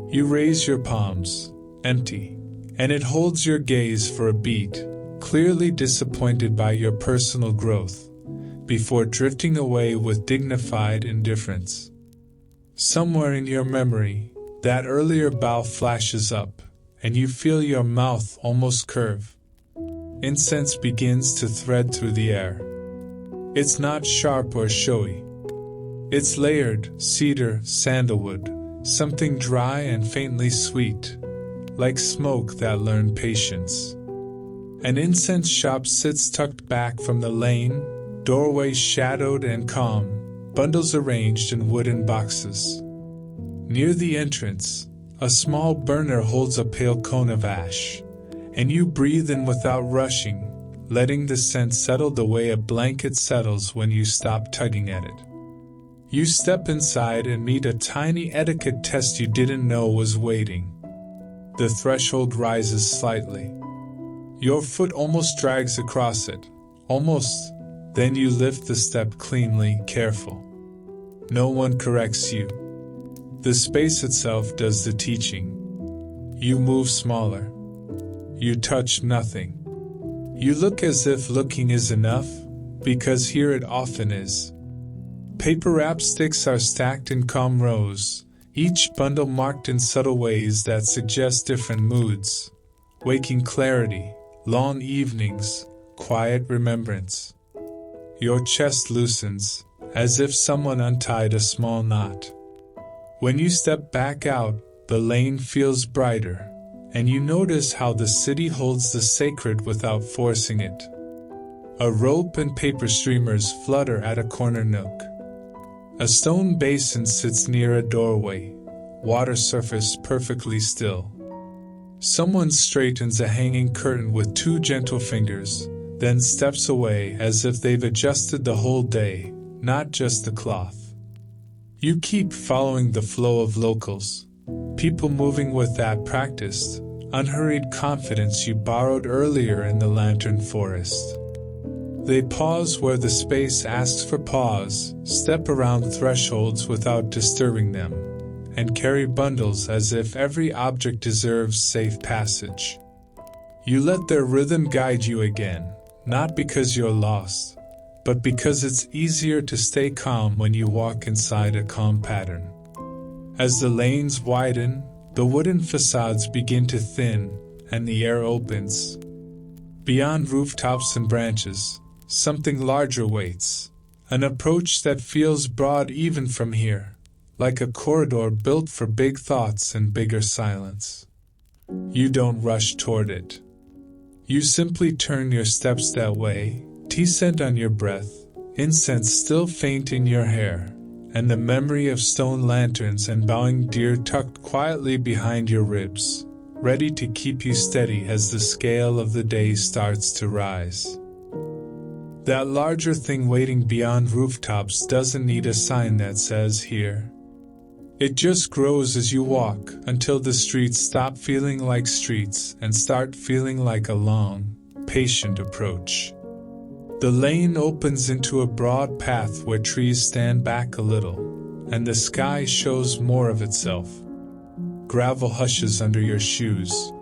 You raise your palms, empty, and it holds your gaze for a beat, clearly disappointed by your personal growth, before drifting away with dignified indifference. Somewhere in your memory, that earlier bow flashes up, and you feel your mouth almost curve. Incense begins to thread through the air. It's not sharp or showy. It's layered, cedar, sandalwood, something dry and faintly sweet, like smoke that learned patience. An incense shop sits tucked back from the lane, doorway shadowed and calm, bundles arranged in wooden boxes. Near the entrance, a small burner holds a pale cone of ash, and you breathe in without rushing, letting the scent settle the way a blanket settles when you stop tugging at it. You step inside and meet a tiny etiquette test you didn't know was waiting. The threshold rises slightly. Your foot almost drags across it, almost. Then you lift the step cleanly, careful. No one corrects you. The space itself does the teaching. You move smaller. You touch nothing. You look as if looking is enough, because here it often is. Paper wrap sticks are stacked in calm rows, each bundle marked in subtle ways that suggest different moods. Waking clarity, long evenings, quiet remembrance. Your chest loosens, as if someone untied a small knot. When you step back out, the lane feels brighter, and you notice how the city holds the sacred without forcing it. A rope and paper streamers flutter at a corner nook. A stone basin sits near a doorway, water surface perfectly still. Someone straightens a hanging curtain with 2 gentle fingers, then steps away as if they've adjusted the whole day, not just the cloth. You keep following the flow of locals, people moving with that practiced, unhurried confidence you borrowed earlier in the lantern forest. They pause where the space asks for pause, step around thresholds without disturbing them, and carry bundles as if every object deserves safe passage. You let their rhythm guide you again, not because you're lost, but because it's easier to stay calm when you walk inside a calm pattern. As the lanes widen, the wooden facades begin to thin, and the air opens. Beyond rooftops and branches, something larger waits, an approach that feels broad even from here, like a corridor built for big thoughts and bigger silence. You don't rush toward it. You simply turn your steps that way, tea scent on your breath, incense still faint in your hair, and the memory of stone lanterns and bowing deer tucked quietly behind your ribs, ready to keep you steady as the scale of the day starts to rise. That larger thing waiting beyond rooftops doesn't need a sign that says here. It just grows as you walk until the streets stop feeling like streets and start feeling like a long, patient approach. The lane opens into a broad path where trees stand back a little, and the sky shows more of itself. Gravel hushes under your shoes.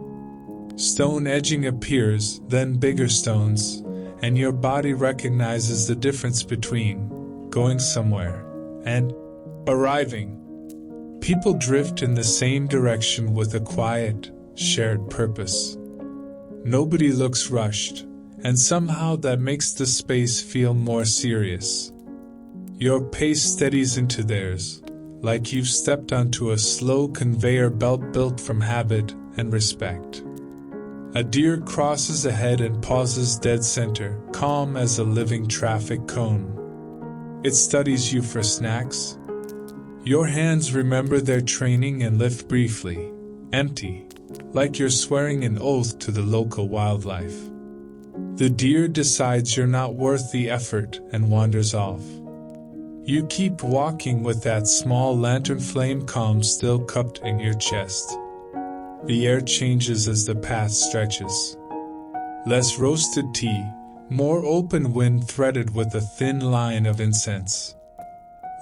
Stone edging appears, then bigger stones, and your body recognizes the difference between going somewhere and arriving. People drift in the same direction with a quiet, shared purpose. Nobody looks rushed, and somehow that makes the space feel more serious. Your pace steadies into theirs, like you've stepped onto a slow conveyor belt built from habit and respect. A deer crosses ahead and pauses dead center, calm as a living traffic cone. It studies you for snacks. Your hands remember their training and lift briefly, empty, like you're swearing an oath to the local wildlife. The deer decides you're not worth the effort and wanders off. You keep walking with that small lantern flame calm still cupped in your chest. The air changes as the path stretches. Less roasted tea, more open wind threaded with a thin line of incense.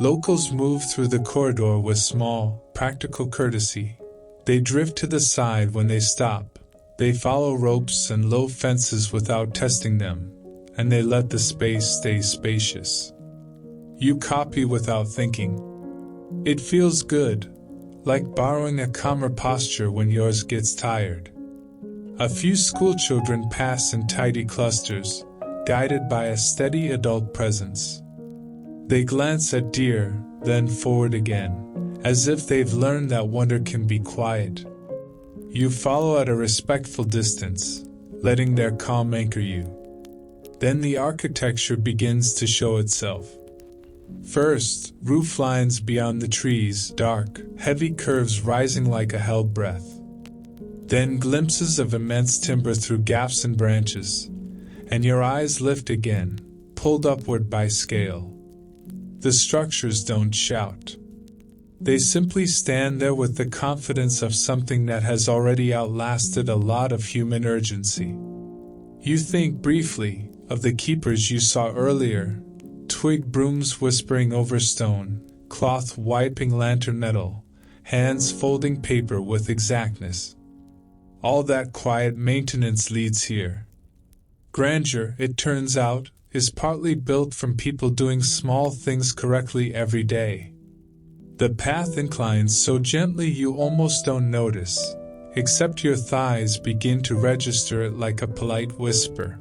Locals move through the corridor with small, practical courtesy. They drift to the side when they stop. They follow ropes and low fences without testing them, and they let the space stay spacious. You copy without thinking. It feels good, like borrowing a calmer posture when yours gets tired. A few schoolchildren pass in tidy clusters, guided by a steady adult presence. They glance at deer, then forward again, as if they've learned that wonder can be quiet. You follow at a respectful distance, letting their calm anchor you. Then the architecture begins to show itself. First, roof lines beyond the trees, dark, heavy curves rising like a held breath. Then glimpses of immense timber through gaps in branches, and your eyes lift again, pulled upward by scale. The structures don't shout. They simply stand there with the confidence of something that has already outlasted a lot of human urgency. You think briefly of the keepers you saw earlier, twig brooms whispering over stone, cloth wiping lantern metal, hands folding paper with exactness. All that quiet maintenance leads here. Grandeur, it turns out, is partly built from people doing small things correctly every day. The path inclines so gently you almost don't notice, except your thighs begin to register it like a polite whisper.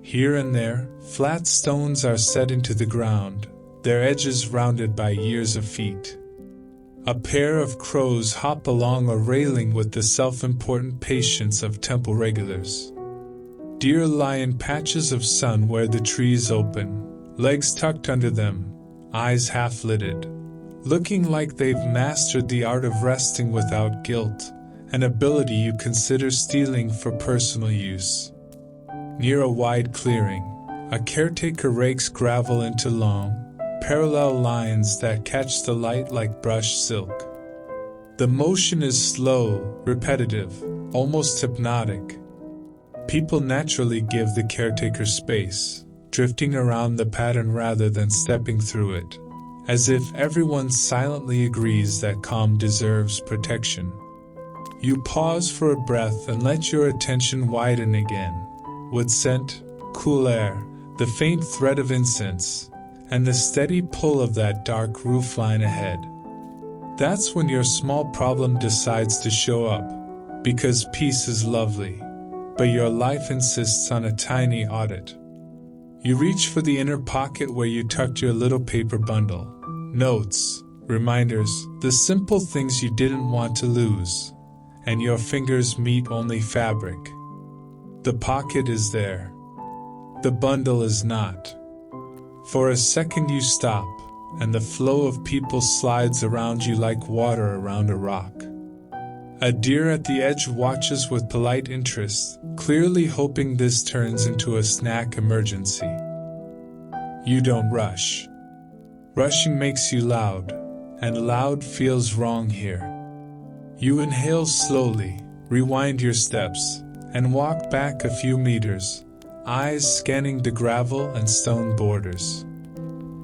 Here and there, flat stones are set into the ground, their edges rounded by years of feet. A pair of crows hop along a railing with the self-important patience of temple regulars. Deer lie in patches of sun where the trees open, legs tucked under them, eyes half-lidded, looking like they've mastered the art of resting without guilt, an ability you consider stealing for personal use. Near a wide clearing, a caretaker rakes gravel into long, parallel lines that catch the light like brushed silk. The motion is slow, repetitive, almost hypnotic. People naturally give the caretaker space, drifting around the pattern rather than stepping through it, as if everyone silently agrees that calm deserves protection. You pause for a breath and let your attention widen again. Wood scent, cool air, the faint thread of incense, and the steady pull of that dark roofline ahead. That's when your small problem decides to show up, because peace is lovely, but your life insists on a tiny audit. You reach for the inner pocket where you tucked your little paper bundle. Notes, reminders, the simple things you didn't want to lose, and your fingers meet only fabric. The pocket is there. The bundle is not. For a second you stop, and the flow of people slides around you like water around a rock. A deer at the edge watches with polite interest, clearly hoping this turns into a snack emergency. You don't rush. Rushing makes you loud, and loud feels wrong here. You inhale slowly, rewind your steps, and walk back a few meters, eyes scanning the gravel and stone borders.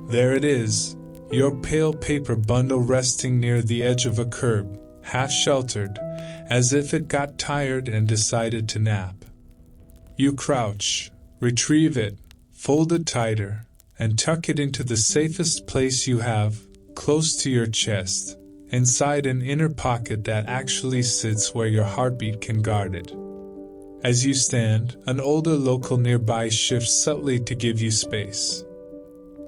There it is, your pale paper bundle resting near the edge of a curb, half-sheltered, as if it got tired and decided to nap. You crouch, retrieve it, fold it tighter, and tuck it into the safest place you have, close to your chest, inside an inner pocket that actually sits where your heartbeat can guard it. As you stand, an older local nearby shifts subtly to give you space.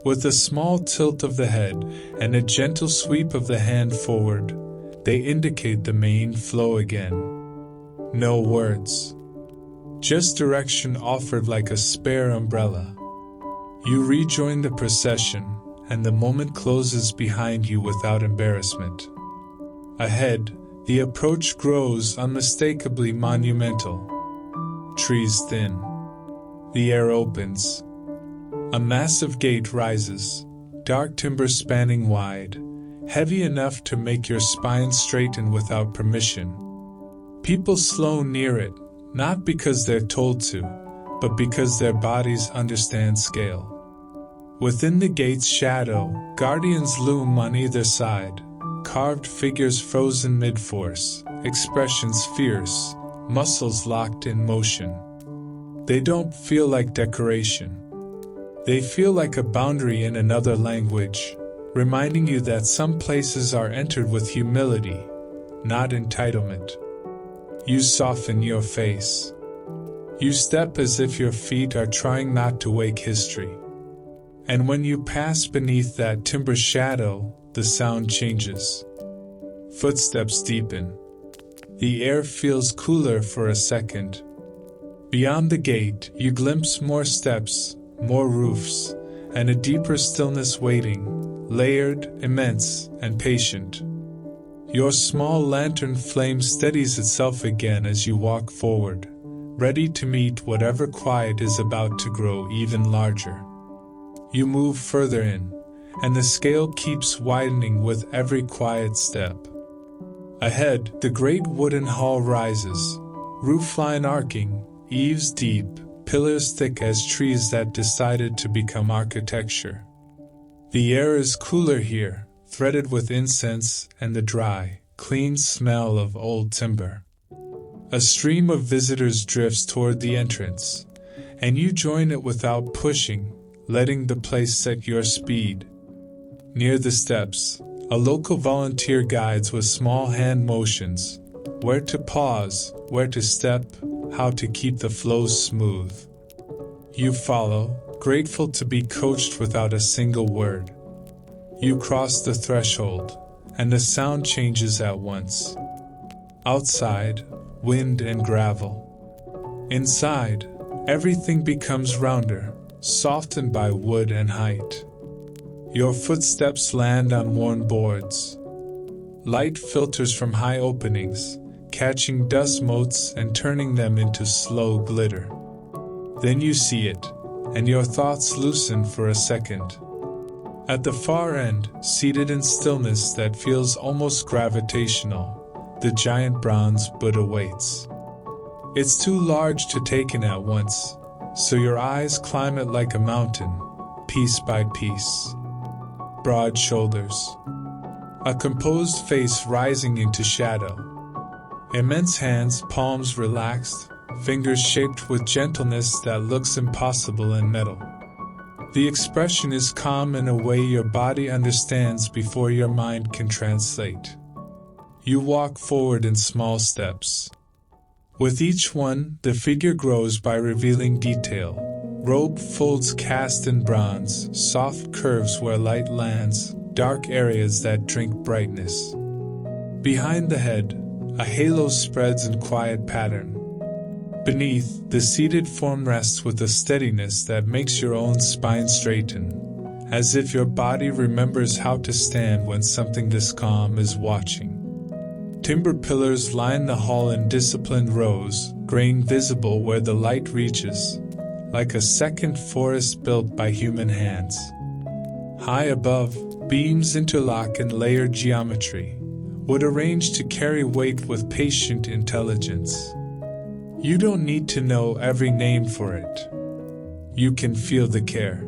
With a small tilt of the head and a gentle sweep of the hand forward, they indicate the main flow again. No words. Just direction offered like a spare umbrella. You rejoin the procession, and the moment closes behind you without embarrassment. Ahead, the approach grows unmistakably monumental. Trees thin. The air opens. A massive gate rises, dark timber spanning wide, heavy enough to make your spine straighten without permission. People slow near it, not because they're told to, but because their bodies understand scale. Within the gate's shadow, guardians loom on either side, carved figures frozen mid-force, expressions fierce, muscles locked in motion. They don't feel like decoration. They feel like a boundary in another language, reminding you that some places are entered with humility, not entitlement. You soften your face. You step as if your feet are trying not to wake history. And when you pass beneath that timber shadow, the sound changes. Footsteps deepen. The air feels cooler for a second. Beyond the gate, you glimpse more steps, more roofs, and a deeper stillness waiting, layered, immense, and patient. Your small lantern flame steadies itself again as you walk forward, ready to meet whatever quiet is about to grow even larger. You move further in, and the scale keeps widening with every quiet step. Ahead, the great wooden hall rises, roofline arcing, eaves deep, pillars thick as trees that decided to become architecture. The air is cooler here, threaded with incense and the dry, clean smell of old timber. A stream of visitors drifts toward the entrance, and you join it without pushing, letting the place set your speed. Near the steps, a local volunteer guides with small hand motions, where to pause, where to step, how to keep the flow smooth. You follow, grateful to be coached without a single word. You cross the threshold, and the sound changes at once. Outside, wind and gravel. Inside, everything becomes rounder, softened by wood and height. Your footsteps land on worn boards. Light filters from high openings, catching dust motes and turning them into slow glitter. Then you see it, and your thoughts loosen for a second. At the far end, seated in stillness that feels almost gravitational, the giant bronze Buddha waits. It's too large to take in at once, so your eyes climb it like a mountain, piece by piece. Broad shoulders. A composed face rising into shadow. Immense hands, palms relaxed, fingers shaped with gentleness that looks impossible in metal. The expression is calm in a way your body understands before your mind can translate. You walk forward in small steps. With each one, the figure grows by revealing detail. Robe folds cast in bronze, soft curves where light lands, dark areas that drink brightness. Behind the head, a halo spreads in quiet pattern. Beneath, the seated form rests with a steadiness that makes your own spine straighten, as if your body remembers how to stand when something this calm is watching. Timber pillars line the hall in disciplined rows, grain visible where the light reaches, like a second forest built by human hands. High above, beams interlock in layered geometry, wood arranged to carry weight with patient intelligence. You don't need to know every name for it. You can feel the care.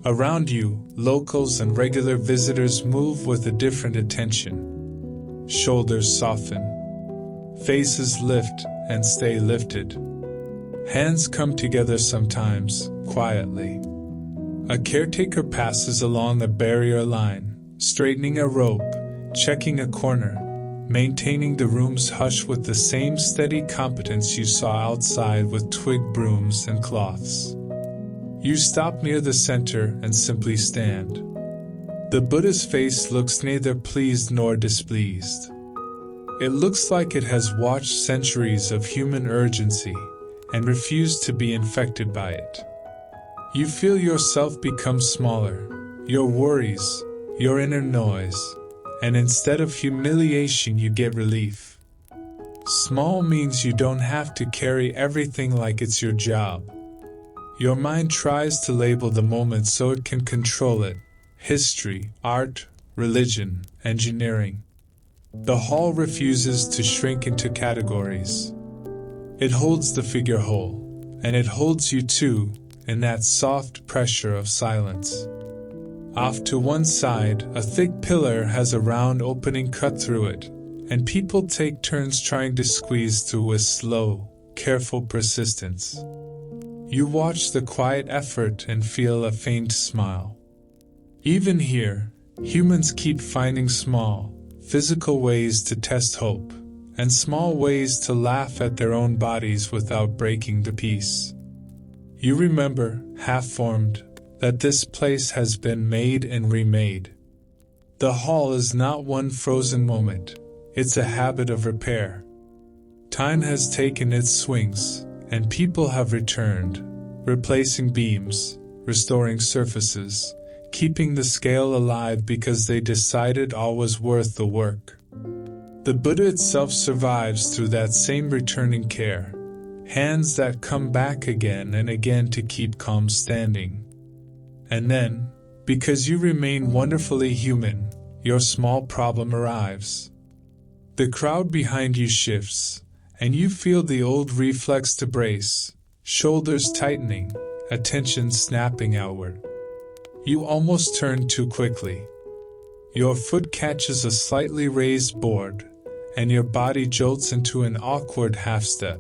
Around you, locals and regular visitors move with a different attention. Shoulders soften. Faces lift and stay lifted. Hands come together sometimes, quietly. A caretaker passes along the barrier line, straightening a rope, checking a corner, maintaining the room's hush with the same steady competence you saw outside with twig brooms and cloths. You stop near the center and simply stand. The Buddha's face looks neither pleased nor displeased. It looks like it has watched centuries of human urgency and refused to be infected by it. You feel yourself become smaller, your worries, your inner noise, and instead of humiliation you get relief. Small means you don't have to carry everything like it's your job. Your mind tries to label the moment so it can control it. History, art, religion, engineering. The hall refuses to shrink into categories. It holds the figure whole, and it holds you too, in that soft pressure of silence. Off to one side, a thick pillar has a round opening cut through it, and people take turns trying to squeeze through with slow, careful persistence. You watch the quiet effort and feel a faint smile. Even here, humans keep finding small, physical ways to test hope, and small ways to laugh at their own bodies without breaking the peace. You remember, half-formed, that this place has been made and remade. The hall is not one frozen moment, it's a habit of repair. Time has taken its swings, and people have returned, replacing beams, restoring surfaces, keeping the scale alive because they decided all was worth the work. The Buddha itself survives through that same returning care, hands that come back again and again to keep calm standing. And then, because you remain wonderfully human, your small problem arrives. The crowd behind you shifts, and you feel the old reflex to brace, shoulders tightening, attention snapping outward. You almost turn too quickly. Your foot catches a slightly raised board, and your body jolts into an awkward half-step.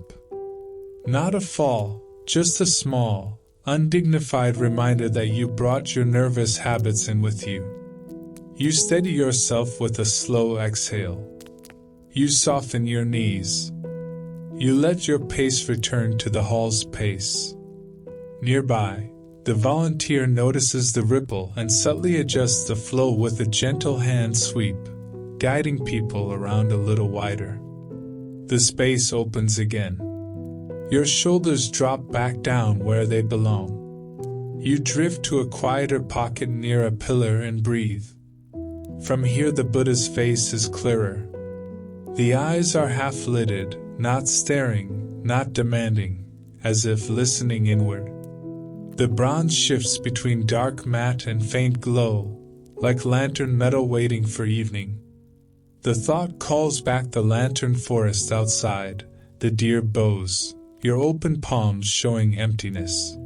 Not a fall, just a small, undignified reminder that you brought your nervous habits in with you. You steady yourself with a slow exhale. You soften your knees. You let your pace return to the hall's pace. Nearby, The volunteer notices the ripple and subtly adjusts the flow with a gentle hand sweep, guiding people around a little wider. The space opens again. Your shoulders drop back down where they belong. You drift to a quieter pocket near a pillar and breathe. From here the Buddha's face is clearer. The eyes are half-lidded, not staring, not demanding, as if listening inward. The bronze shifts between dark matte and faint glow, like lantern metal waiting for evening. The thought calls back the lantern forest outside, the deer bows, your open palms showing emptiness.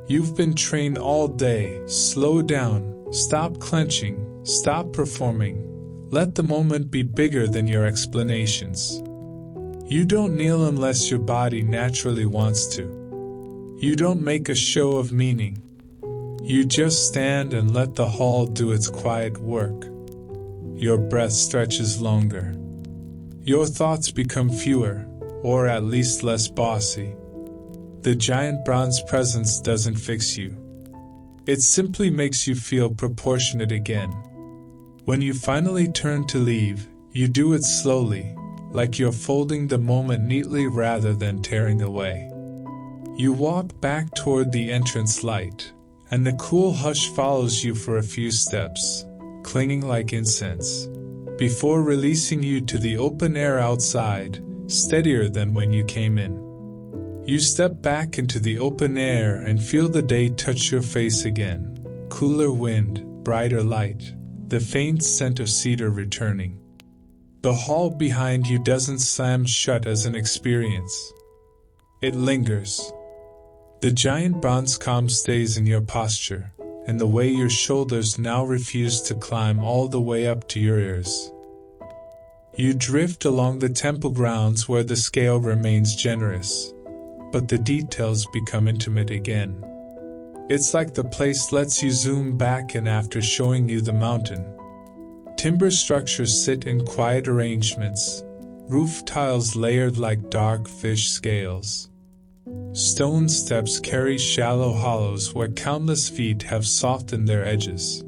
You've been trained all day. Slow down, stop clenching, stop performing. Let the moment be bigger than your explanations. You don't kneel unless your body naturally wants to. You don't make a show of meaning. You just stand and let the hall do its quiet work. Your breath stretches longer. Your thoughts become fewer, or at least less bossy. The giant bronze presence doesn't fix you. It simply makes you feel proportionate again. When you finally turn to leave, you do it slowly, like you're folding the moment neatly rather than tearing away. You walk back toward the entrance light, and the cool hush follows you for a few steps, clinging like incense, before releasing you to the open air outside, steadier than when you came in. You step back into the open air and feel the day touch your face again. Cooler wind, brighter light, the faint scent of cedar returning. The hall behind you doesn't slam shut as an experience. It lingers. The giant bronze calm stays in your posture, and the way your shoulders now refuse to climb all the way up to your ears. You drift along the temple grounds where the scale remains generous, but the details become intimate again. It's like the place lets you zoom back in after showing you the mountain. Timber structures sit in quiet arrangements, roof tiles layered like dark fish scales. Stone steps carry shallow hollows where countless feet have softened their edges.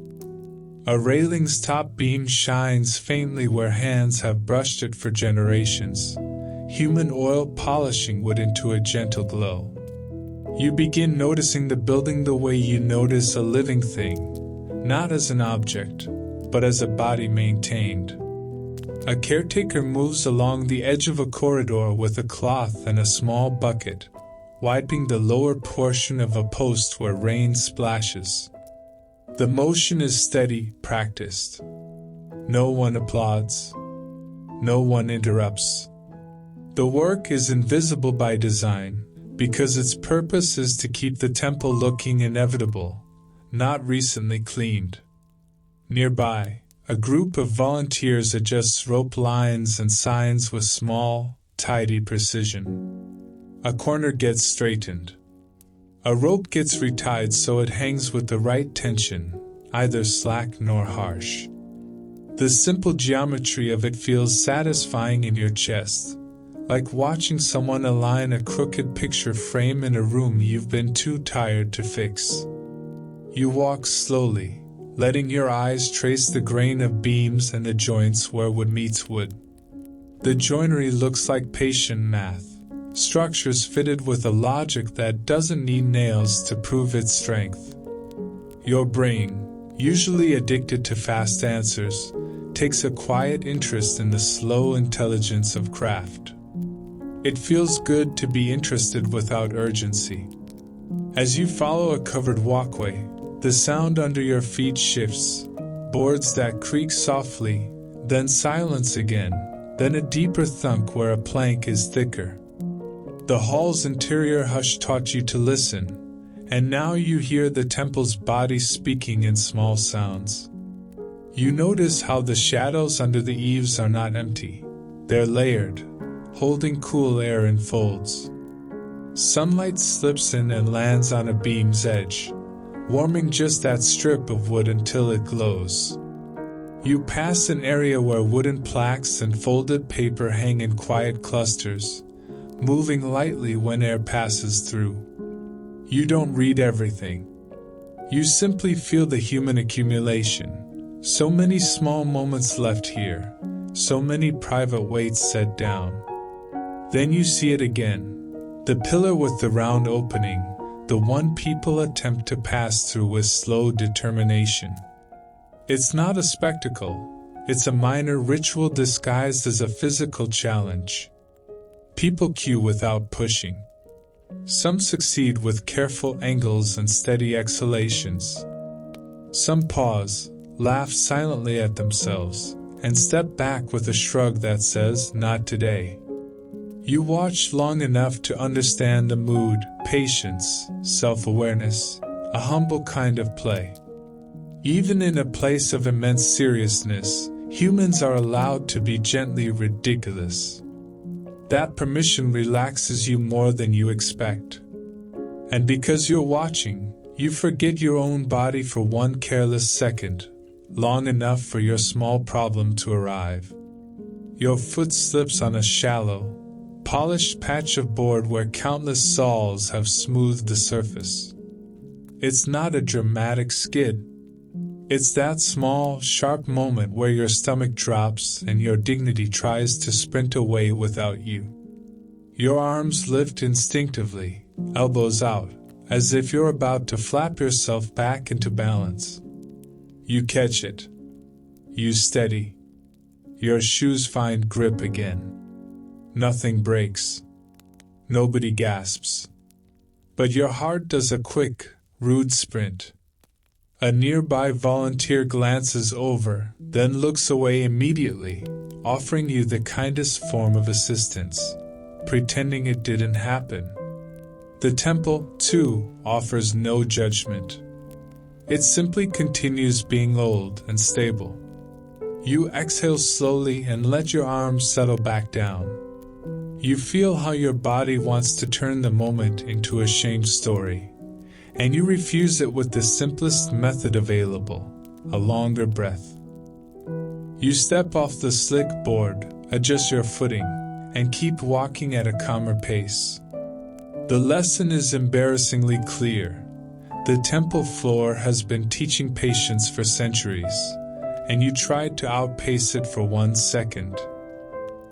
A railing's top beam shines faintly where hands have brushed it for generations, human oil polishing wood into a gentle glow. You begin noticing the building the way you notice a living thing, not as an object, but as a body maintained. A caretaker moves along the edge of a corridor with a cloth and a small bucket, wiping the lower portion of a post where rain splashes. The motion is steady, practiced. No one applauds. No one interrupts. The work is invisible by design, because its purpose is to keep the temple looking inevitable, not recently cleaned. Nearby, a group of volunteers adjusts rope lines and signs with small, tidy precision. A corner gets straightened. A rope gets retied so it hangs with the right tension, neither slack nor harsh. The simple geometry of it feels satisfying in your chest, like watching someone align a crooked picture frame in a room you've been too tired to fix. You walk slowly, letting your eyes trace the grain of beams and the joints where wood meets wood. The joinery looks like patient math, structures fitted with a logic that doesn't need nails to prove its strength. Your brain, usually addicted to fast answers, takes a quiet interest in the slow intelligence of craft. It feels good to be interested without urgency. As you follow a covered walkway, the sound under your feet shifts, boards that creak softly, then silence again, then a deeper thunk where a plank is thicker. The hall's interior hush taught you to listen, and now you hear the temple's body speaking in small sounds. You notice how the shadows under the eaves are not empty. They're layered, holding cool air in folds. Sunlight slips in and lands on a beam's edge, warming just that strip of wood until it glows. You pass an area where wooden plaques and folded paper hang in quiet clusters, moving lightly when air passes through. You don't read everything. You simply feel the human accumulation. So many small moments left here, so many private weights set down. Then you see it again. The pillar with the round opening, the one people attempt to pass through with slow determination. It's not a spectacle, it's a minor ritual disguised as a physical challenge. People queue without pushing. Some succeed with careful angles and steady exhalations. Some pause, laugh silently at themselves, and step back with a shrug that says, "Not today." You watch long enough to understand the mood, patience, self-awareness, a humble kind of play. Even in a place of immense seriousness, humans are allowed to be gently ridiculous. That permission relaxes you more than you expect. And because you're watching, you forget your own body for one careless second, long enough for your small problem to arrive. Your foot slips on a shallow, polished patch of board where countless saws have smoothed the surface. It's not a dramatic skid. It's that small, sharp moment where your stomach drops and your dignity tries to sprint away without you. Your arms lift instinctively, elbows out, as if you're about to flap yourself back into balance. You catch it. You steady. Your shoes find grip again. Nothing breaks. Nobody gasps. But your heart does a quick, rude sprint. A nearby volunteer glances over, then looks away immediately, offering you the kindest form of assistance, pretending it didn't happen. The temple, too, offers no judgment. It simply continues being old and stable. You exhale slowly and let your arms settle back down. You feel how your body wants to turn the moment into a shame story. And you refuse it with the simplest method available, a longer breath. You step off the slick board, adjust your footing, and keep walking at a calmer pace. The lesson is embarrassingly clear. The temple floor has been teaching patience for centuries, and you tried to outpace it for 1 second.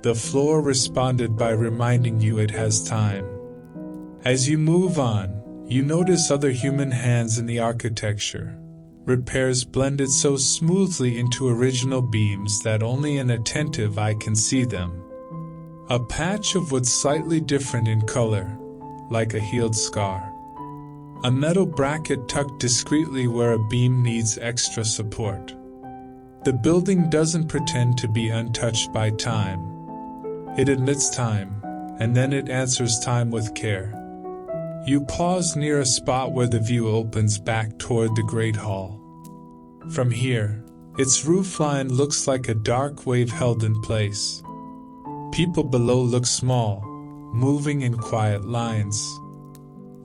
The floor responded by reminding you it has time. As you move on, you notice other human hands in the architecture, repairs blended so smoothly into original beams that only an attentive eye can see them. A patch of wood slightly different in color, like a healed scar. A metal bracket tucked discreetly where a beam needs extra support. The building doesn't pretend to be untouched by time. It admits time, and then it answers time with care. You pause near a spot where the view opens back toward the Great Hall. From here, its roofline looks like a dark wave held in place. People below look small, moving in quiet lines.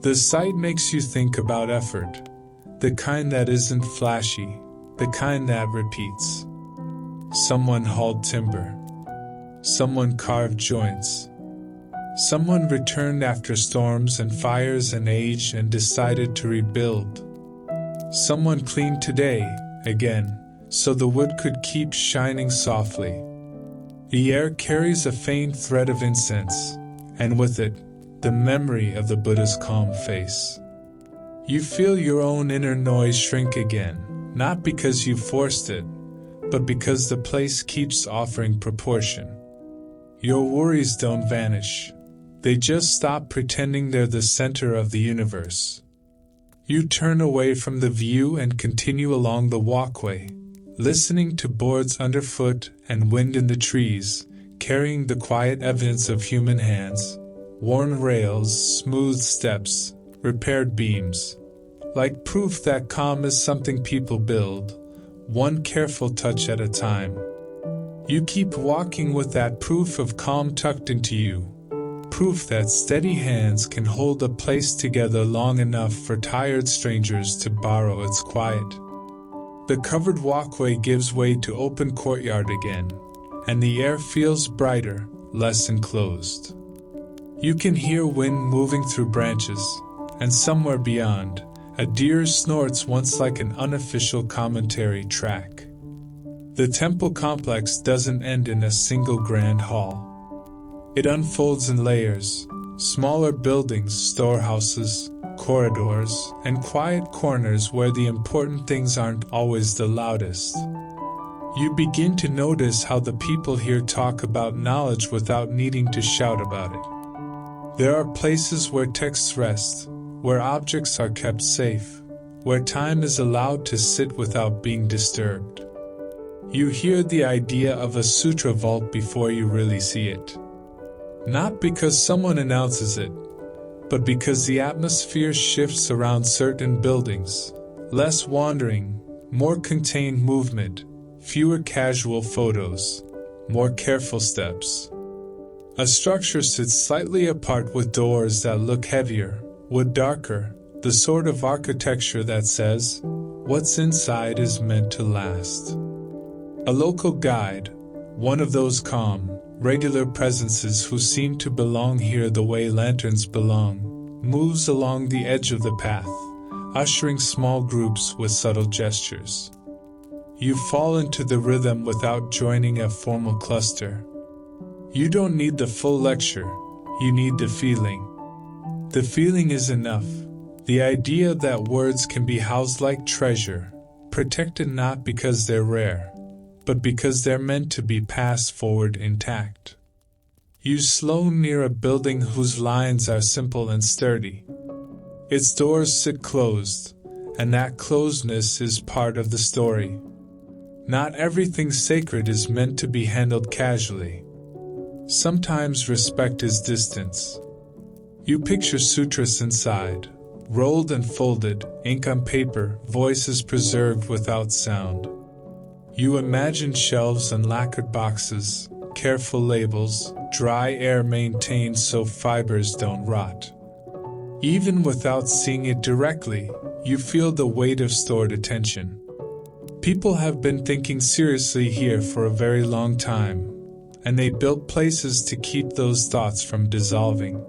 The sight makes you think about effort, the kind that isn't flashy, the kind that repeats. Someone hauled timber. Someone carved joints. Someone returned after storms and fires and age and decided to rebuild. Someone cleaned today, again, so the wood could keep shining softly. The air carries a faint thread of incense, and with it, the memory of the Buddha's calm face. You feel your own inner noise shrink again, not because you forced it, but because the place keeps offering proportion. Your worries don't vanish. They just stop pretending they're the center of the universe. You turn away from the view and continue along the walkway, listening to boards underfoot and wind in the trees, carrying the quiet evidence of human hands, worn rails, smooth steps, repaired beams, like proof that calm is something people build, one careful touch at a time. You keep walking with that proof of calm tucked into you. Proof that steady hands can hold a place together long enough for tired strangers to borrow its quiet. The covered walkway gives way to open courtyard again, and the air feels brighter, less enclosed. You can hear wind moving through branches, and somewhere beyond, a deer snorts once like an unofficial commentary track. The temple complex doesn't end in a single grand hall. It unfolds in layers, smaller buildings, storehouses, corridors, and quiet corners where the important things aren't always the loudest. You begin to notice how the people here talk about knowledge without needing to shout about it. There are places where texts rest, where objects are kept safe, where time is allowed to sit without being disturbed. You hear the idea of a sutra vault before you really see it. Not because someone announces it, but because the atmosphere shifts around certain buildings. Less wandering, more contained movement, fewer casual photos, more careful steps. A structure sits slightly apart with doors that look heavier, wood darker, the sort of architecture that says, what's inside is meant to last. A local guide, one of those calm, regular presences who seem to belong here the way lanterns belong, moves along the edge of the path, ushering small groups with subtle gestures. You fall into the rhythm without joining a formal cluster. You don't need the full lecture, you need the feeling. The feeling is enough. The idea that words can be housed like treasure, protected not because they're rare, but because they're meant to be passed forward intact. You slow near a building whose lines are simple and sturdy. Its doors sit closed, and that closedness is part of the story. Not everything sacred is meant to be handled casually. Sometimes respect is distance. You picture sutras inside, rolled and folded, ink on paper, voices preserved without sound. You imagine shelves and lacquered boxes, careful labels, dry air maintained so fibers don't rot. Even without seeing it directly, you feel the weight of stored attention. People have been thinking seriously here for a very long time, and they built places to keep those thoughts from dissolving.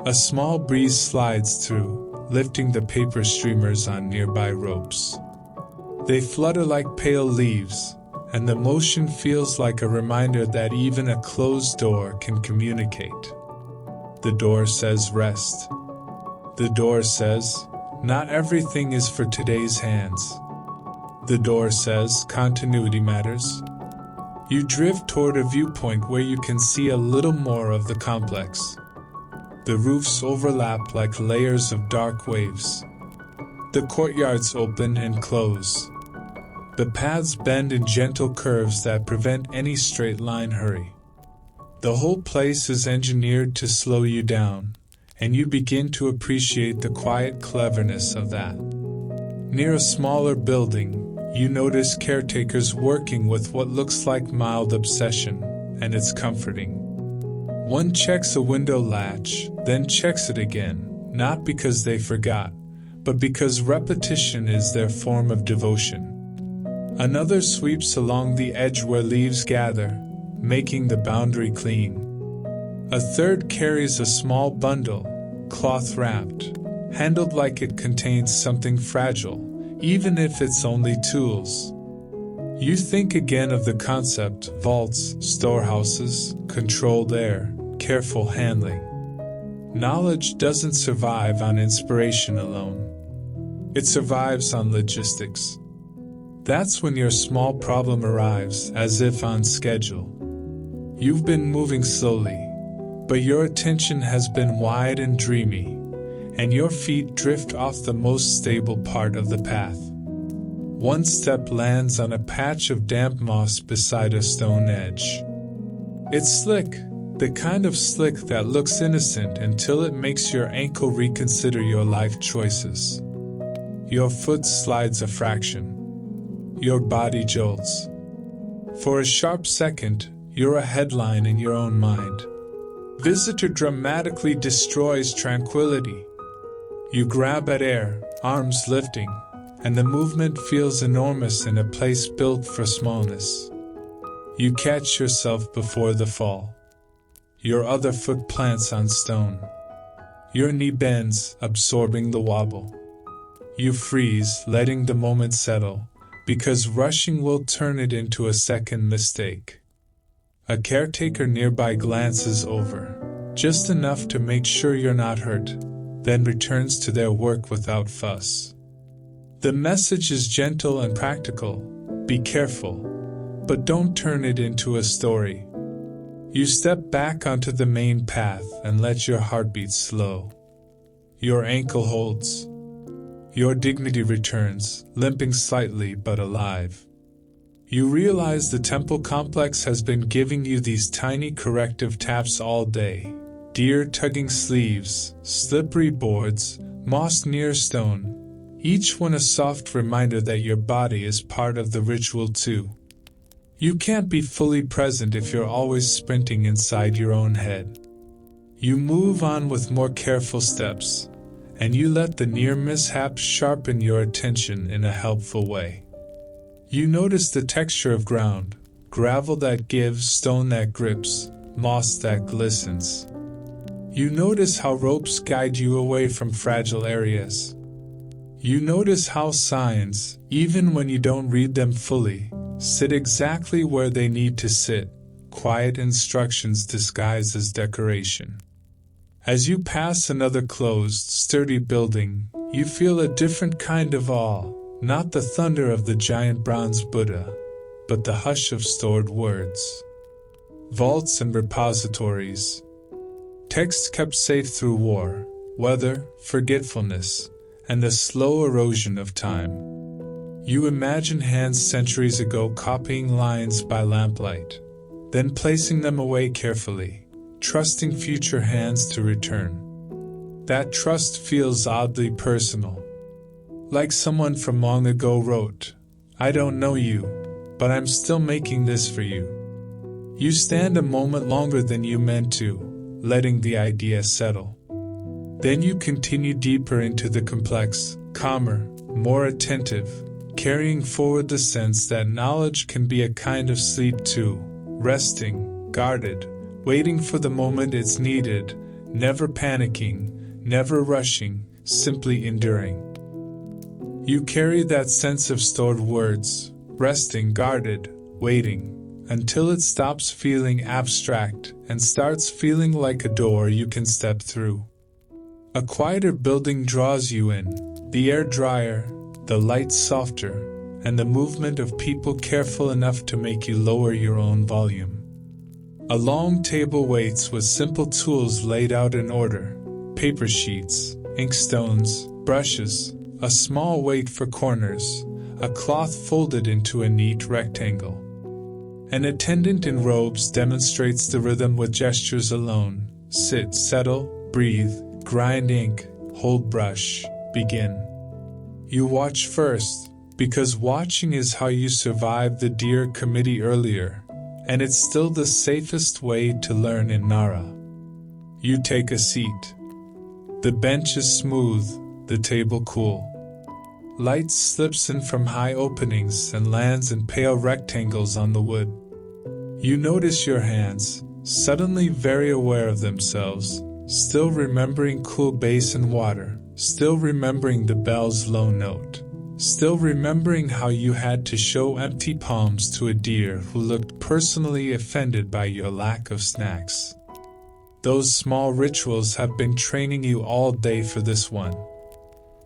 A small breeze slides through, lifting the paper streamers on nearby ropes. They flutter like pale leaves, and the motion feels like a reminder that even a closed door can communicate. The door says rest. The door says, not everything is for today's hands. The door says continuity matters. You drift toward a viewpoint where you can see a little more of the complex. The roofs overlap like layers of dark waves. The courtyards open and close. The paths bend in gentle curves that prevent any straight line hurry. The whole place is engineered to slow you down, and you begin to appreciate the quiet cleverness of that. Near a smaller building, you notice caretakers working with what looks like mild obsession, and it's comforting. One checks a window latch, then checks it again, not because they forgot, but because repetition is their form of devotion. Another sweeps along the edge where leaves gather, making the boundary clean. A third carries a small bundle, cloth-wrapped, handled like it contains something fragile, even if it's only tools. You think again of the concept, vaults, storehouses, controlled air, careful handling. Knowledge doesn't survive on inspiration alone. It survives on logistics. That's when your small problem arrives, as if on schedule. You've been moving slowly, but your attention has been wide and dreamy, and your feet drift off the most stable part of the path. One step lands on a patch of damp moss beside a stone edge. It's slick, the kind of slick that looks innocent until it makes your ankle reconsider your life choices. Your foot slides a fraction. Your body jolts. For a sharp second, you're a headline in your own mind. Visitor dramatically destroys tranquility. You grab at air, arms lifting, and the movement feels enormous in a place built for smallness. You catch yourself before the fall. Your other foot plants on stone. Your knee bends, absorbing the wobble. You freeze, letting the moment settle, because rushing will turn it into a second mistake. A caretaker nearby glances over, just enough to make sure you're not hurt, then returns to their work without fuss. The message is gentle and practical: be careful, but don't turn it into a story. You step back onto the main path and let your heartbeat slow. Your ankle holds. Your dignity returns, limping slightly but alive. You realize the temple complex has been giving you these tiny corrective taps all day. Deer tugging sleeves, slippery boards, moss near stone, each one a soft reminder that your body is part of the ritual too. You can't be fully present if you're always sprinting inside your own head. You move on with more careful steps, and you let the near mishaps sharpen your attention in a helpful way. You notice the texture of ground, gravel that gives, stone that grips, moss that glistens. You notice how ropes guide you away from fragile areas. You notice how signs, even when you don't read them fully, sit exactly where they need to sit, quiet instructions disguised as decoration. As you pass another closed, sturdy building, you feel a different kind of awe, not the thunder of the giant bronze Buddha, but the hush of stored words. Vaults and repositories. Texts kept safe through war, weather, forgetfulness, and the slow erosion of time. You imagine hands centuries ago copying lines by lamplight, then placing them away carefully, trusting future hands to return. That trust feels oddly personal. Like someone from long ago wrote, "I don't know you, but I'm still making this for you." You stand a moment longer than you meant to, letting the idea settle. Then you continue deeper into the complex, calmer, more attentive, carrying forward the sense that knowledge can be a kind of sleep too, resting, guarded, waiting for the moment it's needed, never panicking, never rushing, simply enduring. You carry that sense of stored words, resting, guarded, waiting, until it stops feeling abstract and starts feeling like a door you can step through. A quieter building draws you in, the air drier, the light softer, and the movement of people careful enough to make you lower your own volume. A long table waits with simple tools laid out in order: paper sheets, inkstones, brushes, a small weight for corners, a cloth folded into a neat rectangle. An attendant in robes demonstrates the rhythm with gestures alone: sit, settle, breathe, grind ink, hold brush, begin. You watch first, because watching is how you survived the deer committee earlier, and it's still the safest way to learn in Nara. You take a seat. The bench is smooth, the table cool. Light slips in from high openings and lands in pale rectangles on the wood. You notice your hands, suddenly very aware of themselves, still remembering cool basin water, still remembering the bell's low note, still remembering how you had to show empty palms to a deer who looked personally offended by your lack of snacks. Those small rituals have been training you all day for this one.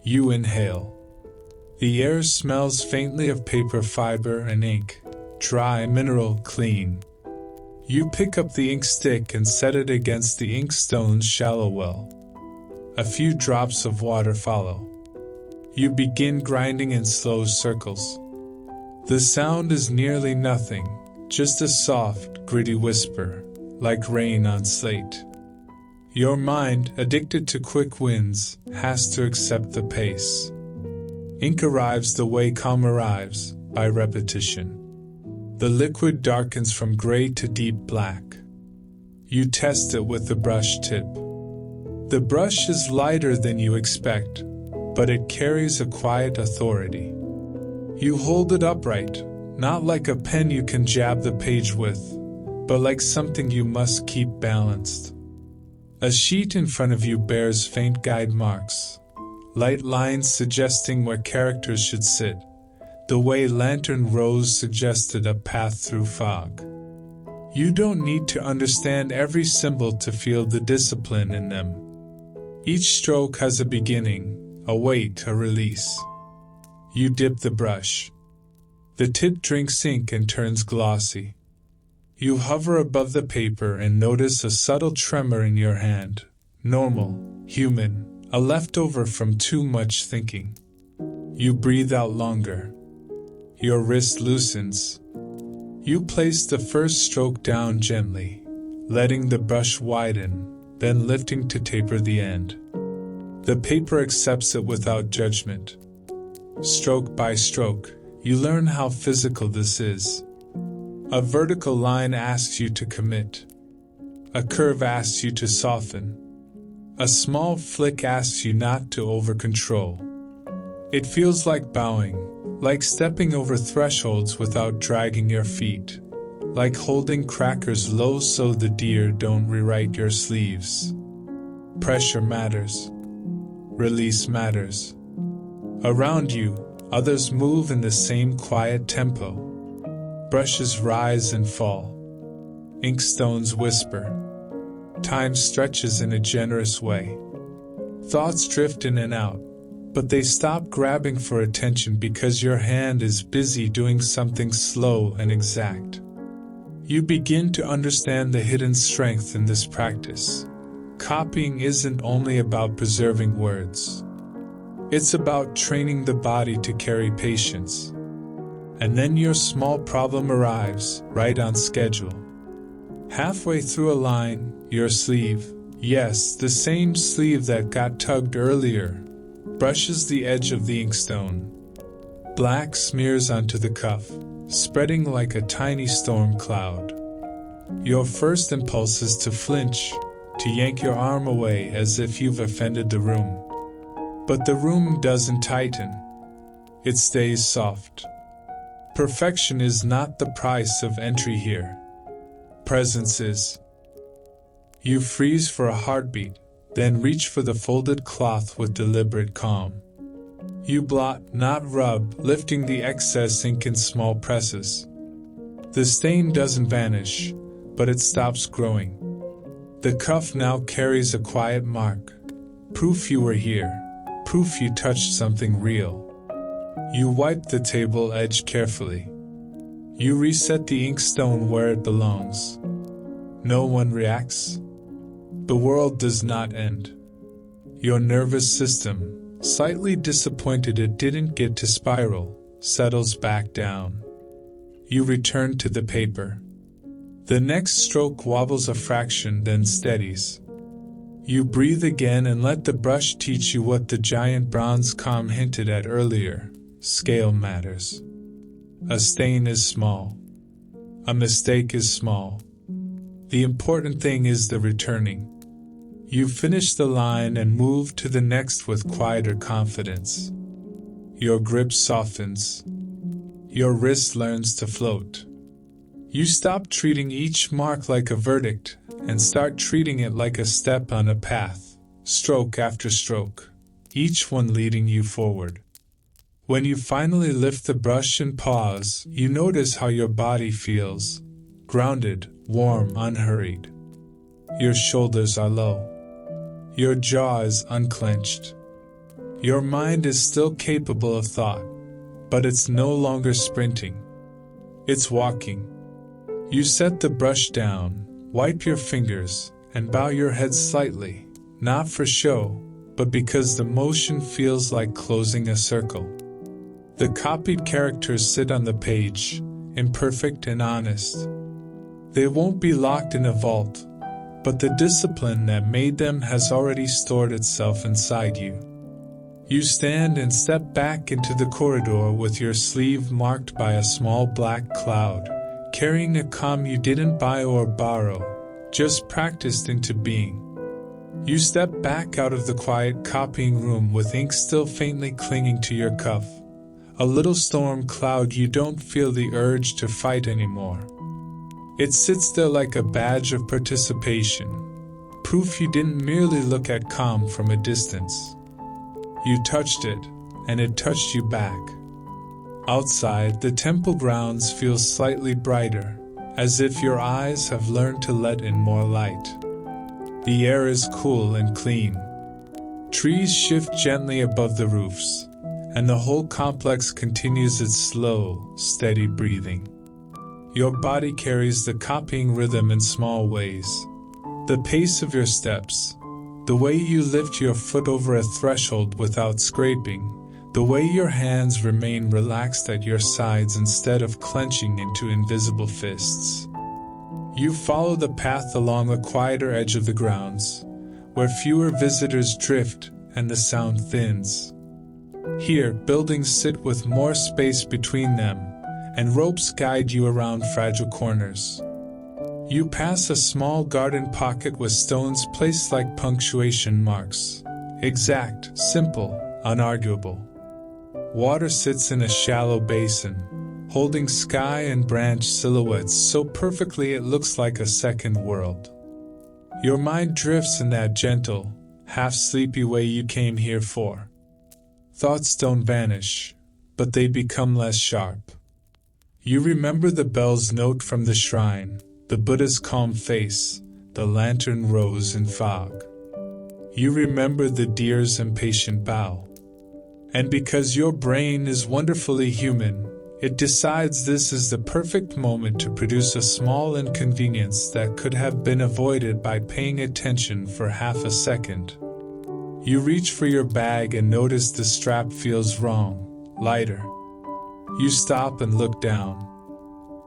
You inhale. The air smells faintly of paper, fiber, and ink, dry, mineral, clean. You pick up the ink stick and set it against the inkstone's shallow well. A few drops of water follow. You begin grinding in slow circles. The sound is nearly nothing, just a soft, gritty whisper, like rain on slate. Your mind, addicted to quick wins, has to accept the pace. Ink arrives the way calm arrives, by repetition. The liquid darkens from gray to deep black. You test it with the brush tip. The brush is lighter than you expect, but it carries a quiet authority. You hold it upright, not like a pen you can jab the page with, but like something you must keep balanced. A sheet in front of you bears faint guide marks, light lines suggesting where characters should sit, the way lantern rows suggested a path through fog. You don't need to understand every symbol to feel the discipline in them. Each stroke has a beginning, a weight, a release. You dip the brush. The tip drinks ink and turns glossy. You hover above the paper and notice a subtle tremor in your hand. Normal, human, a leftover from too much thinking. You breathe out longer. Your wrist loosens. You place the first stroke down gently, letting the brush widen, then lifting to taper the end. The paper accepts it without judgment. Stroke by stroke, you learn how physical this is. A vertical line asks you to commit. A curve asks you to soften. A small flick asks you not to over-control. It feels like bowing, like stepping over thresholds without dragging your feet, like holding crackers low so the deer don't rewrite your sleeves. Pressure matters. Release matters. Around you, others move in the same quiet tempo. Brushes rise and fall. Inkstones whisper. Time stretches in a generous way. Thoughts drift in and out, but they stop grabbing for attention because your hand is busy doing something slow and exact. You begin to understand the hidden strength in this practice. Copying isn't only about preserving words. It's about training the body to carry patience. And then your small problem arrives, right on schedule. Halfway through a line, your sleeve, yes, the same sleeve that got tugged earlier, brushes the edge of the inkstone. Black smears onto the cuff, spreading like a tiny storm cloud. Your first impulse is to flinch, to yank your arm away as if you've offended the room. But the room doesn't tighten. It stays soft. Perfection is not the price of entry here. Presence is. You freeze for a heartbeat, then reach for the folded cloth with deliberate calm. You blot, not rub, lifting the excess ink in small presses. The stain doesn't vanish, but it stops growing. The cuff now carries a quiet mark. Proof you were here. Proof you touched something real. You wipe the table edge carefully. You reset the inkstone where it belongs. No one reacts. The world does not end. Your nervous system, slightly disappointed it didn't get to spiral, settles back down. You return to the paper. The next stroke wobbles a fraction, then steadies. You breathe again and let the brush teach you what the giant bronze comb hinted at earlier. Scale matters. A stain is small. A mistake is small. The important thing is the returning. You finish the line and move to the next with quieter confidence. Your grip softens. Your wrist learns to float. You stop treating each mark like a verdict and start treating it like a step on a path, stroke after stroke, each one leading you forward. When you finally lift the brush and pause, you notice how your body feels, grounded, warm, unhurried. Your shoulders are low. Your jaw is unclenched. Your mind is still capable of thought, but it's no longer sprinting. It's walking. You set the brush down, wipe your fingers, and bow your head slightly, not for show, but because the motion feels like closing a circle. The copied characters sit on the page, imperfect and honest. They won't be locked in a vault, but the discipline that made them has already stored itself inside you. You stand and step back into the corridor with your sleeve marked by a small black cloud, carrying a comb you didn't buy or borrow, just practiced into being. You step back out of the quiet copying room with ink still faintly clinging to your cuff. A little storm cloud you don't feel the urge to fight anymore. It sits there like a badge of participation, proof you didn't merely look at calm from a distance. You touched it, and it touched you back. Outside, the temple grounds feel slightly brighter, as if your eyes have learned to let in more light. The air is cool and clean. Trees shift gently above the roofs, and the whole complex continues its slow, steady breathing. Your body carries the copying rhythm in small ways. The pace of your steps, the way you lift your foot over a threshold without scraping, the way your hands remain relaxed at your sides instead of clenching into invisible fists. You follow the path along the quieter edge of the grounds, where fewer visitors drift and the sound thins. Here, buildings sit with more space between them, and ropes guide you around fragile corners. You pass a small garden pocket with stones placed like punctuation marks. Exact, simple, unarguable. Water sits in a shallow basin, holding sky and branch silhouettes so perfectly it looks like a second world. Your mind drifts in that gentle, half-sleepy way you came here for. Thoughts don't vanish, but they become less sharp. You remember the bell's note from the shrine, the Buddha's calm face, the lantern rose in fog. You remember the deer's impatient bow. And because your brain is wonderfully human, it decides this is the perfect moment to produce a small inconvenience that could have been avoided by paying attention for half a second. You reach for your bag and notice the strap feels wrong, lighter. You stop and look down.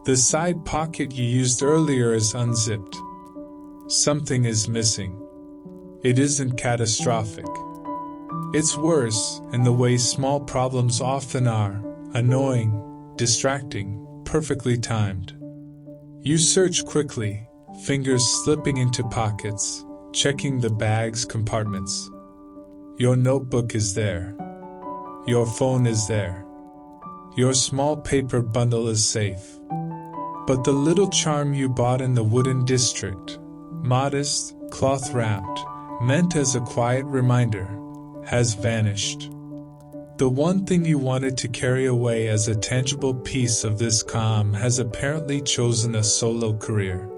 The side pocket you used earlier is unzipped. Something is missing. It isn't catastrophic. It's worse, in the way small problems often are, annoying, distracting, perfectly timed. You search quickly, fingers slipping into pockets, checking the bag's compartments. Your notebook is there. Your phone is there. Your small paper bundle is safe. But the little charm you bought in the wooden district, modest, cloth-wrapped, meant as a quiet reminder, has vanished. The one thing you wanted to carry away as a tangible piece of this calm has apparently chosen a solo career.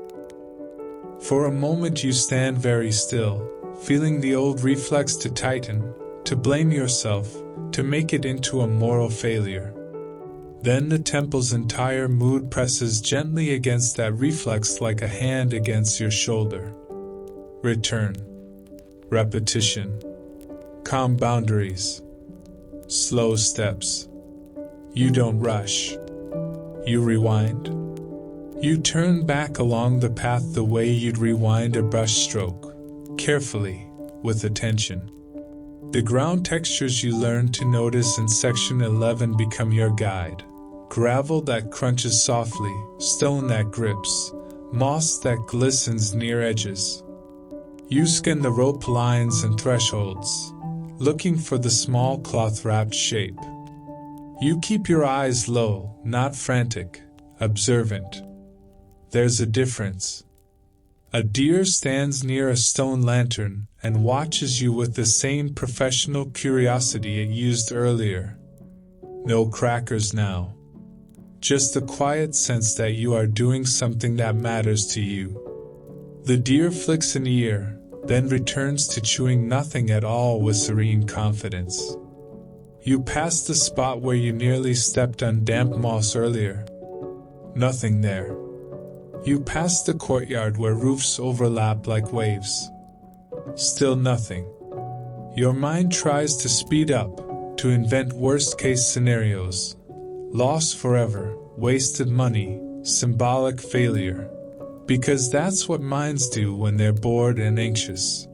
For a moment you stand very still, feeling the old reflex to tighten, to blame yourself, to make it into a moral failure. Then the temple's entire mood presses gently against that reflex like a hand against your shoulder. Return. Repetition. Calm boundaries. Slow steps. You don't rush. You rewind. You turn back along the path the way you'd rewind a brushstroke, carefully, with attention. The ground textures you learned to notice in section 11 become your guide. Gravel that crunches softly, stone that grips, moss that glistens near edges. You scan the rope lines and thresholds, looking for the small cloth-wrapped shape. You keep your eyes low, not frantic, observant. There's a difference. A deer stands near a stone lantern and watches you with the same professional curiosity it used earlier. No crackers now. Just the quiet sense that you are doing something that matters to you. The deer flicks an ear, then returns to chewing nothing at all with serene confidence. You pass the spot where you nearly stepped on damp moss earlier. Nothing there. You pass the courtyard where roofs overlap like waves. Still nothing. Your mind tries to speed up, to invent worst-case scenarios. Loss forever, wasted money, symbolic failure. Because that's what minds do when they're bored and anxious.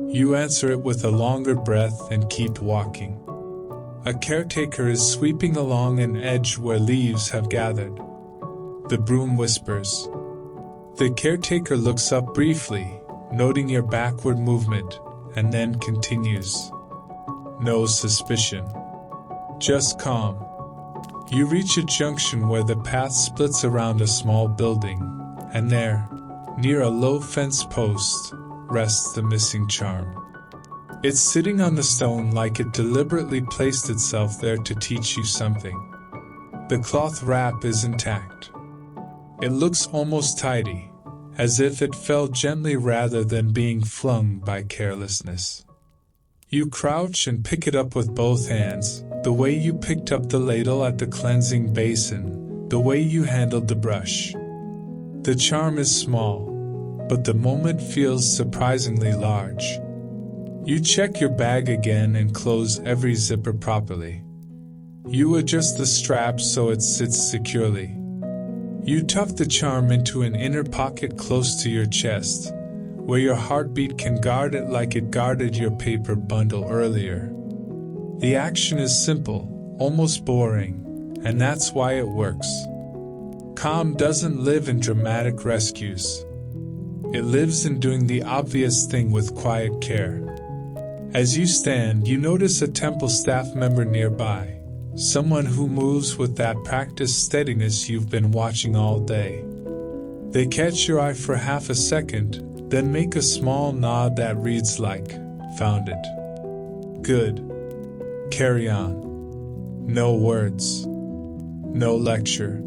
You answer it with a longer breath and keep walking. A caretaker is sweeping along an edge where leaves have gathered. The broom whispers. The caretaker looks up briefly, noting your backward movement, and then continues. No suspicion. Just calm. You reach a junction where the path splits around a small building. And there, near a low fence post, rests the missing charm. It's sitting on the stone like it deliberately placed itself there to teach you something. The cloth wrap is intact. It looks almost tidy, as if it fell gently rather than being flung by carelessness. You crouch and pick it up with both hands, the way you picked up the ladle at the cleansing basin, the way you handled the brush. The charm is small, but the moment feels surprisingly large. You check your bag again and close every zipper properly. You adjust the strap so it sits securely. You tuck the charm into an inner pocket close to your chest, where your heartbeat can guard it like it guarded your paper bundle earlier. The action is simple, almost boring, and that's why it works. Calm doesn't live in dramatic rescues. It lives in doing the obvious thing with quiet care. As you stand, you notice a temple staff member nearby, someone who moves with that practiced steadiness you've been watching all day. They catch your eye for half a second, then make a small nod that reads like, "Found it. Good. Carry on." No words. No lecture.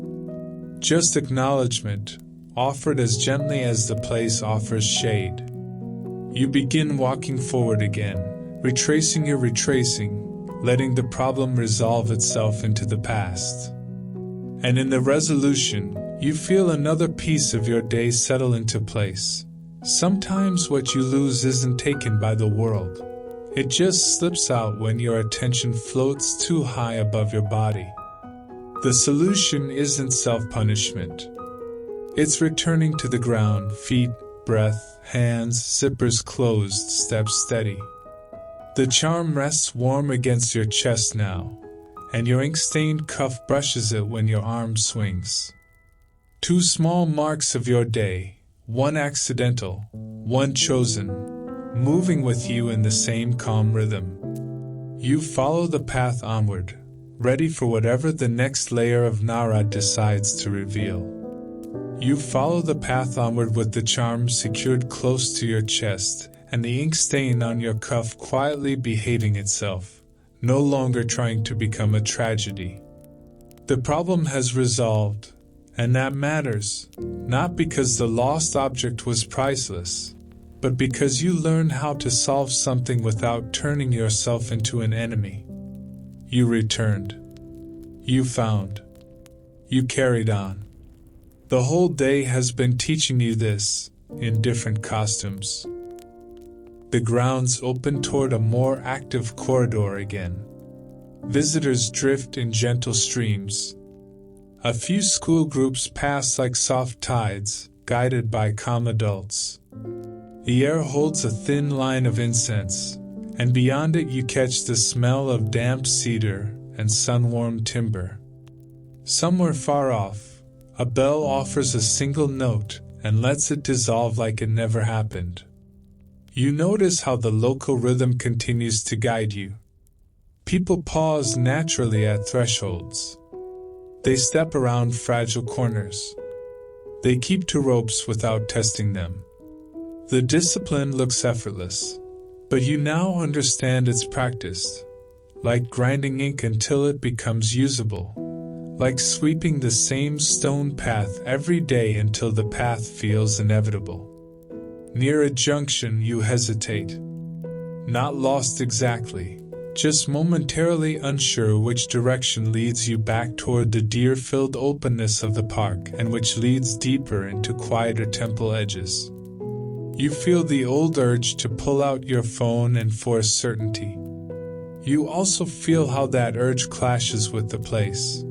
Just acknowledgement, offered as gently as the place offers shade. You begin walking forward again, retracing your retracing, letting the problem resolve itself into the past. And in the resolution, you feel another piece of your day settle into place. Sometimes what you lose isn't taken by the world. It just slips out when your attention floats too high above your body. The solution isn't self-punishment. It's returning to the ground, feet, breath, hands, zippers closed, steps steady. The charm rests warm against your chest now, and your ink-stained cuff brushes it when your arm swings. 2 small marks of your day, one accidental, one chosen, moving with you in the same calm rhythm. You follow the path onward, ready for whatever the next layer of Nara decides to reveal. You follow the path onward with the charm secured close to your chest, and the ink stain on your cuff quietly behaving itself, no longer trying to become a tragedy. The problem has resolved, and that matters, not because the lost object was priceless, but because you learned how to solve something without turning yourself into an enemy. You returned. You found. You carried on. The whole day has been teaching you this, in different costumes. The grounds open toward a more active corridor again. Visitors drift in gentle streams. A few school groups pass like soft tides, guided by calm adults. The air holds a thin line of incense, and beyond it you catch the smell of damp cedar and sun-warmed timber. Somewhere far off, a bell offers a single note and lets it dissolve like it never happened. You notice how the local rhythm continues to guide you. People pause naturally at thresholds. They step around fragile corners. They keep to ropes without testing them. The discipline looks effortless, but you now understand it's practiced, like grinding ink until it becomes usable, like sweeping the same stone path every day until the path feels inevitable. Near a junction you hesitate. Not lost exactly, just momentarily unsure which direction leads you back toward the deer-filled openness of the park and which leads deeper into quieter temple edges. You feel the old urge to pull out your phone and force certainty. You also feel how that urge clashes with the place.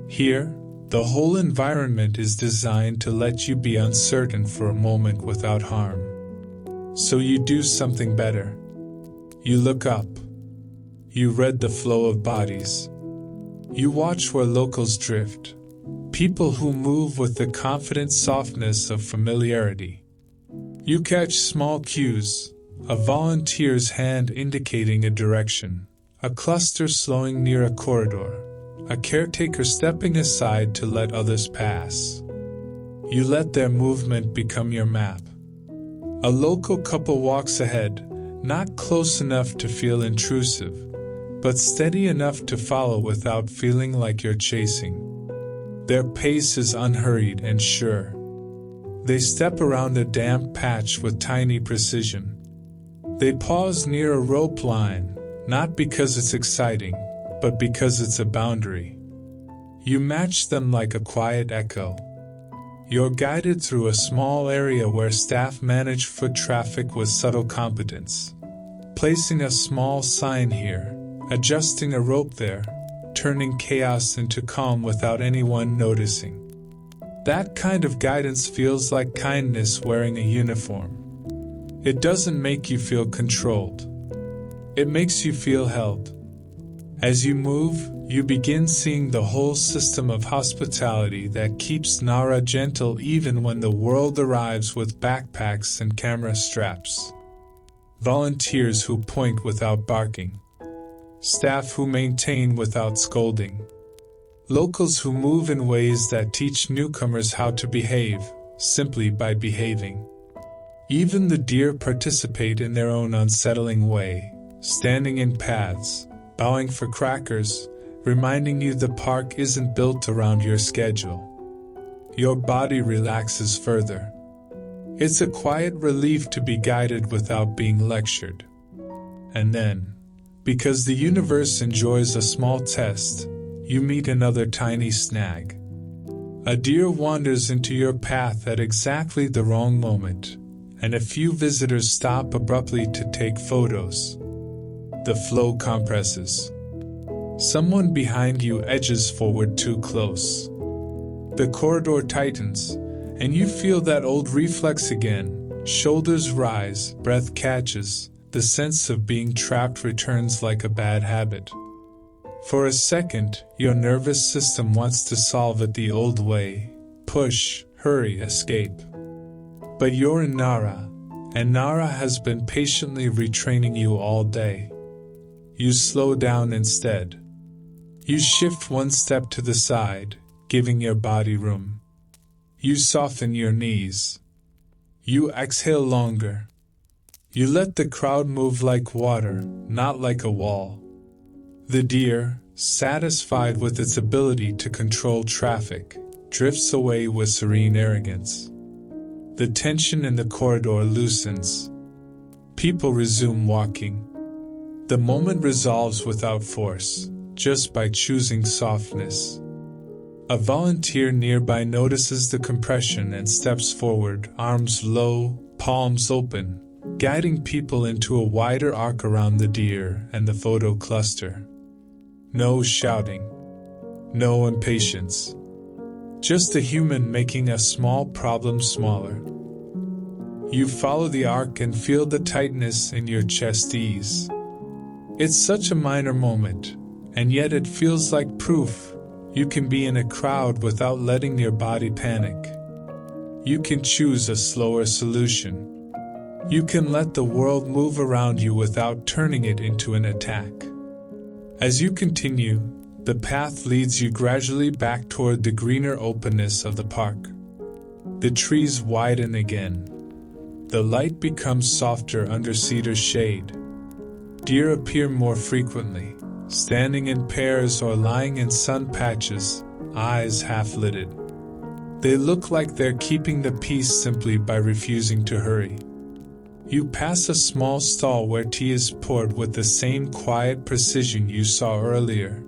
Here, the whole environment is designed to let you be uncertain for a moment without harm. So you do something better. You look up. You read the flow of bodies. You watch where locals drift, people who move with the confident softness of familiarity. You catch small cues, a volunteer's hand indicating a direction, a cluster slowing near a corridor, a caretaker stepping aside to let others pass. You let their movement become your map. A local couple walks ahead, not close enough to feel intrusive, but steady enough to follow without feeling like you're chasing. Their pace is unhurried and sure. They step around a damp patch with tiny precision. They pause near a rope line, not because it's exciting, but because it's a boundary. You match them like a quiet echo. You're guided through a small area where staff manage foot traffic with subtle competence. Placing a small sign here, adjusting a rope there, turning chaos into calm without anyone noticing. That kind of guidance feels like kindness wearing a uniform. It doesn't make you feel controlled. It makes you feel held. As you move, you begin seeing the whole system of hospitality that keeps Nara gentle even when the world arrives with backpacks and camera straps. Volunteers who point without barking. Staff who maintain without scolding. Locals who move in ways that teach newcomers how to behave, simply by behaving. Even the deer participate in their own unsettling way, standing in paths, bowing for crackers, reminding you the park isn't built around your schedule. Your body relaxes further. It's a quiet relief to be guided without being lectured. And then, because the universe enjoys a small test, you meet another tiny snag. A deer wanders into your path at exactly the wrong moment, and a few visitors stop abruptly to take photos. The flow compresses. Someone behind you edges forward too close. The corridor tightens, and you feel that old reflex again. Shoulders rise, breath catches, the sense of being trapped returns like a bad habit. For a second, your nervous system wants to solve it the old way. Push, hurry, escape. But you're in Nara, and Nara has been patiently retraining you all day. You slow down instead. You shift one step to the side, giving your body room. You soften your knees. You exhale longer. You let the crowd move like water, not like a wall. The deer, satisfied with its ability to control traffic, drifts away with serene arrogance. The tension in the corridor loosens. People resume walking. The moment resolves without force, just by choosing softness. A volunteer nearby notices the compression and steps forward, arms low, palms open, guiding people into a wider arc around the deer and the photo cluster. No shouting. No impatience. Just a human making a small problem smaller. You follow the arc and feel the tightness in your chest ease. It's such a minor moment, and yet it feels like proof. You can be in a crowd without letting your body panic. You can choose a slower solution. You can let the world move around you without turning it into an attack. As you continue, the path leads you gradually back toward the greener openness of the park. The trees widen again. The light becomes softer under cedar shade. Deer appear more frequently, standing in pairs or lying in sun patches, eyes half-lidded. They look like they're keeping the peace simply by refusing to hurry. You pass a small stall where tea is poured with the same quiet precision you saw earlier.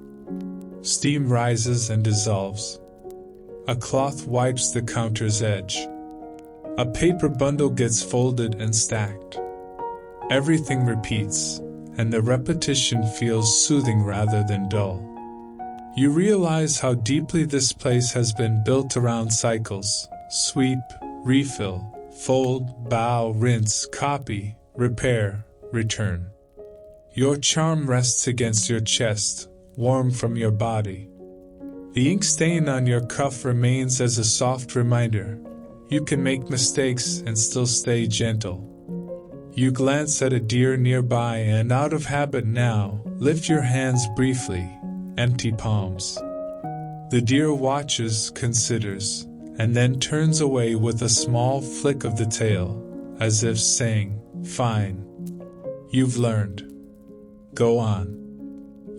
Steam rises and dissolves. A cloth wipes the counter's edge. A paper bundle gets folded and stacked. Everything repeats, and the repetition feels soothing rather than dull. You realize how deeply this place has been built around cycles: sweep, refill, fold, bow, rinse, copy, repair, return. Your charm rests against your chest, warm from your body. The ink stain on your cuff remains as a soft reminder. You can make mistakes and still stay gentle. You glance at a deer nearby and, out of habit now, lift your hands briefly, empty palms. The deer watches, considers, and then turns away with a small flick of the tail, as if saying, "Fine. You've learned. Go on."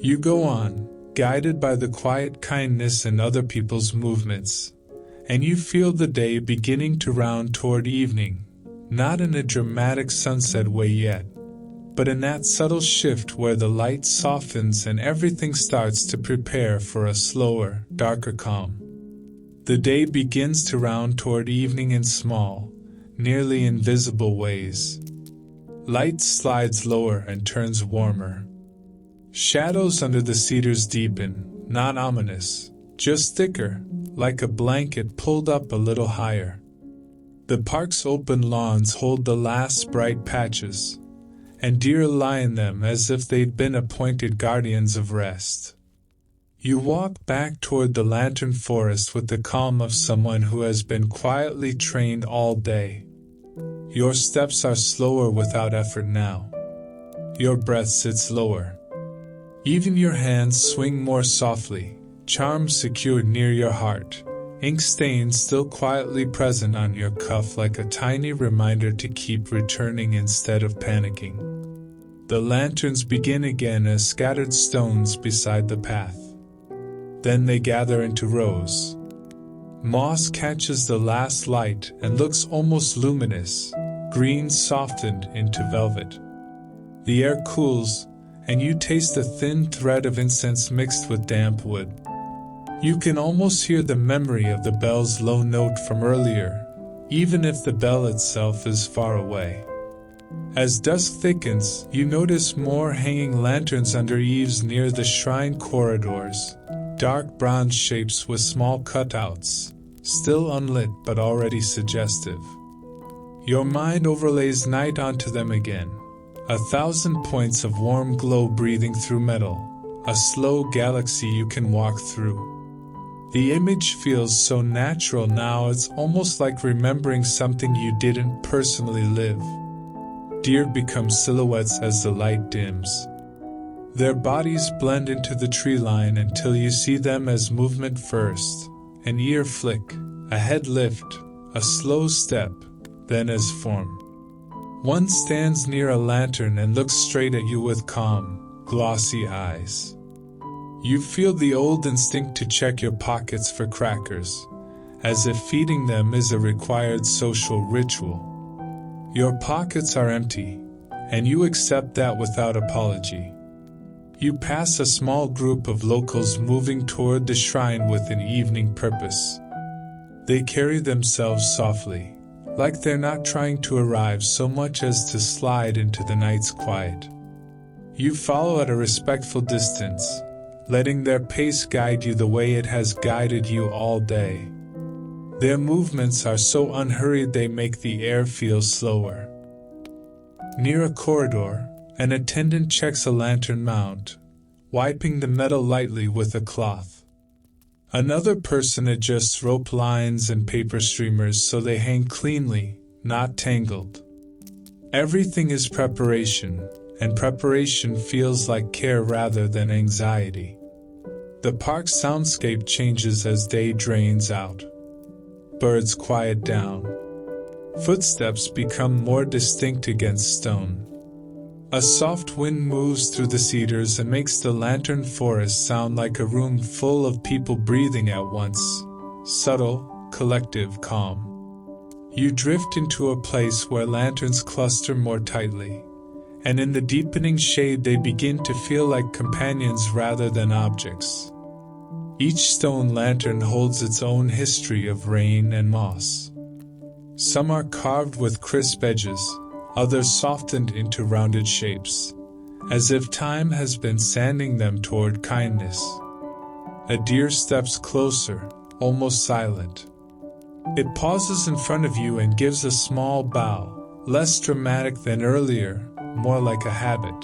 You go on, guided by the quiet kindness and other people's movements, and you feel the day beginning to round toward evening, not in a dramatic sunset way yet, but in that subtle shift where the light softens and everything starts to prepare for a slower, darker calm. The day begins to round toward evening in small, nearly invisible ways. Light slides lower and turns warmer. Shadows under the cedars deepen, not ominous, just thicker, like a blanket pulled up a little higher. The park's open lawns hold the last bright patches, and deer lie in them as if they'd been appointed guardians of rest. You walk back toward the lantern forest with the calm of someone who has been quietly trained all day. Your steps are slower without effort now. Your breath sits lower. Even your hands swing more softly, charms secured near your heart, ink stains still quietly present on your cuff like a tiny reminder to keep returning instead of panicking. The lanterns begin again as scattered stones beside the path. Then they gather into rows. Moss catches the last light and looks almost luminous, green softened into velvet. The air cools, and you taste a thin thread of incense mixed with damp wood. You can almost hear the memory of the bell's low note from earlier, even if the bell itself is far away. As dusk thickens, you notice more hanging lanterns under eaves near the shrine corridors, dark bronze shapes with small cutouts, still unlit but already suggestive. Your mind overlays night onto them again. 1,000 points of warm glow breathing through metal, a slow galaxy you can walk through. The image feels so natural now it's almost like remembering something you didn't personally live. Deer become silhouettes as the light dims. Their bodies blend into the tree line until you see them as movement first, an ear flick, a head lift, a slow step, then as form. One stands near a lantern and looks straight at you with calm, glossy eyes. You feel the old instinct to check your pockets for crackers, as if feeding them is a required social ritual. Your pockets are empty, and you accept that without apology. You pass a small group of locals moving toward the shrine with an evening purpose. They carry themselves softly, like they're not trying to arrive so much as to slide into the night's quiet. You follow at a respectful distance, letting their pace guide you the way it has guided you all day. Their movements are so unhurried they make the air feel slower. Near a corridor, an attendant checks a lantern mount, wiping the metal lightly with a cloth. Another person adjusts rope lines and paper streamers so they hang cleanly, not tangled. Everything is preparation, and preparation feels like care rather than anxiety. The park's soundscape changes as day drains out. Birds quiet down. Footsteps become more distinct against stone. A soft wind moves through the cedars and makes the lantern forest sound like a room full of people breathing at once, subtle, collective calm. You drift into a place where lanterns cluster more tightly, and in the deepening shade they begin to feel like companions rather than objects. Each stone lantern holds its own history of rain and moss. Some are carved with crisp edges, others softened into rounded shapes, as if time has been sanding them toward kindness. A deer steps closer, almost silent. It pauses in front of you and gives a small bow, less dramatic than earlier, more like a habit.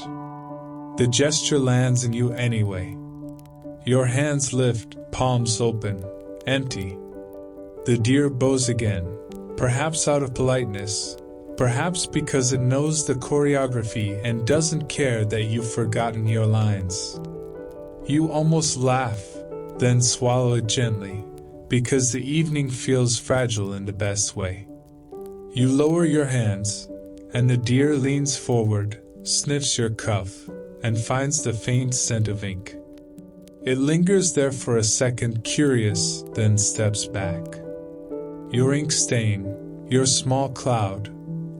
The gesture lands in you anyway. Your hands lift, palms open, empty. The deer bows again, perhaps out of politeness, perhaps because it knows the choreography and doesn't care that you've forgotten your lines. You almost laugh, then swallow it gently, because the evening feels fragile in the best way. You lower your hands, and the deer leans forward, sniffs your cuff, and finds the faint scent of ink. It lingers there for a second, curious, then steps back. Your ink stain, your small cloud,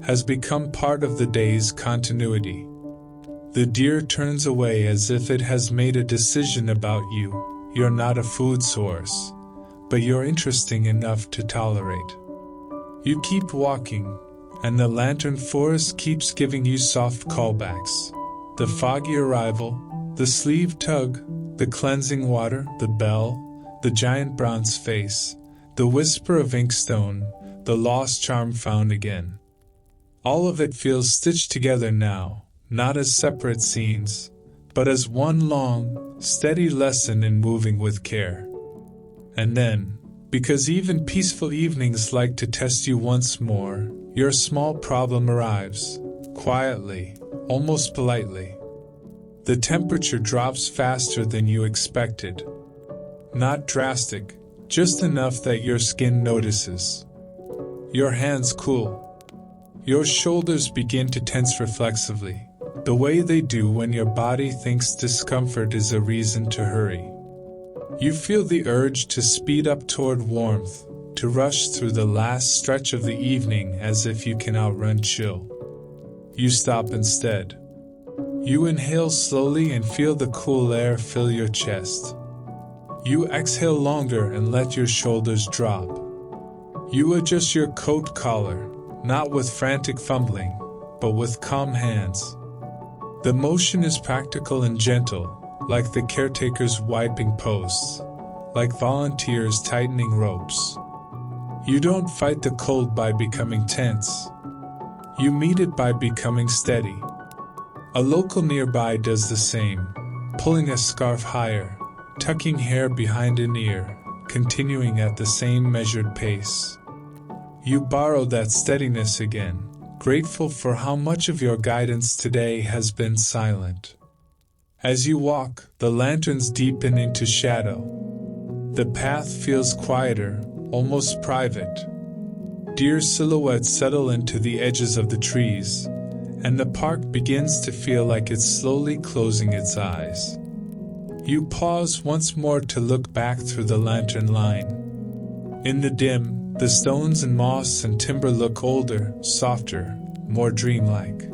has become part of the day's continuity. The deer turns away as if it has made a decision about you. You're not a food source, but you're interesting enough to tolerate. You keep walking, and the lantern forest keeps giving you soft callbacks. The foggy arrival, the sleeve tug, the cleansing water, the bell, the giant bronze face, the whisper of inkstone, the lost charm found again. All of it feels stitched together now, not as separate scenes, but as one long, steady lesson in moving with care. And then, because even peaceful evenings like to test you once more, your small problem arrives, quietly, almost politely. The temperature drops faster than you expected. Not drastic, just enough that your skin notices. Your hands cool. Your shoulders begin to tense reflexively, the way they do when your body thinks discomfort is a reason to hurry. You feel the urge to speed up toward warmth, to rush through the last stretch of the evening as if you can outrun chill. You stop instead. You inhale slowly and feel the cool air fill your chest. You exhale longer and let your shoulders drop. You adjust your coat collar, not with frantic fumbling, but with calm hands. The motion is practical and gentle, like the caretakers wiping posts, like volunteers tightening ropes. You don't fight the cold by becoming tense. You meet it by becoming steady. A local nearby does the same, pulling a scarf higher, tucking hair behind an ear, continuing at the same measured pace. You borrow that steadiness again, grateful for how much of your guidance today has been silent. As you walk, the lanterns deepen into shadow. The path feels quieter, almost private. Deer silhouettes settle into the edges of the trees, and the park begins to feel like it's slowly closing its eyes. You pause once more to look back through the lantern line. In the dim, the stones and moss and timber look older, softer, more dreamlike.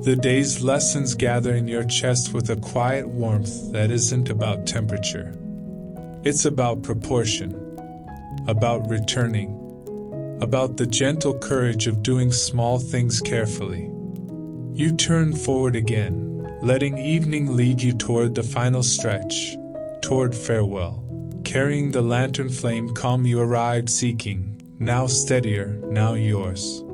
The day's lessons gather in your chest with a quiet warmth that isn't about temperature. It's about proportion, about returning, about the gentle courage of doing small things carefully. You turn forward again, letting evening lead you toward the final stretch, toward farewell, carrying the lantern flame calm you arrived seeking, now steadier, now yours.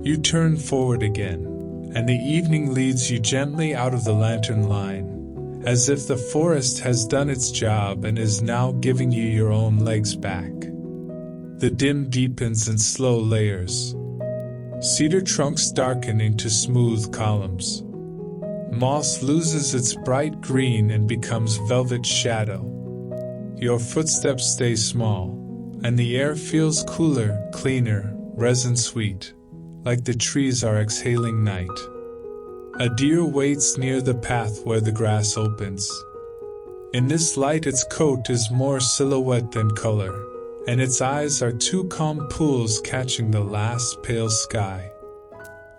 You turn forward again, and the evening leads you gently out of the lantern line, as if the forest has done its job and is now giving you your own legs back. The dim deepens in slow layers. Cedar trunks darken into smooth columns. Moss loses its bright green and becomes velvet shadow. Your footsteps stay small, and the air feels cooler, cleaner, resin-sweet, like the trees are exhaling night. A deer waits near the path where the grass opens. In this light its coat is more silhouette than color, and its eyes are two calm pools catching the last pale sky.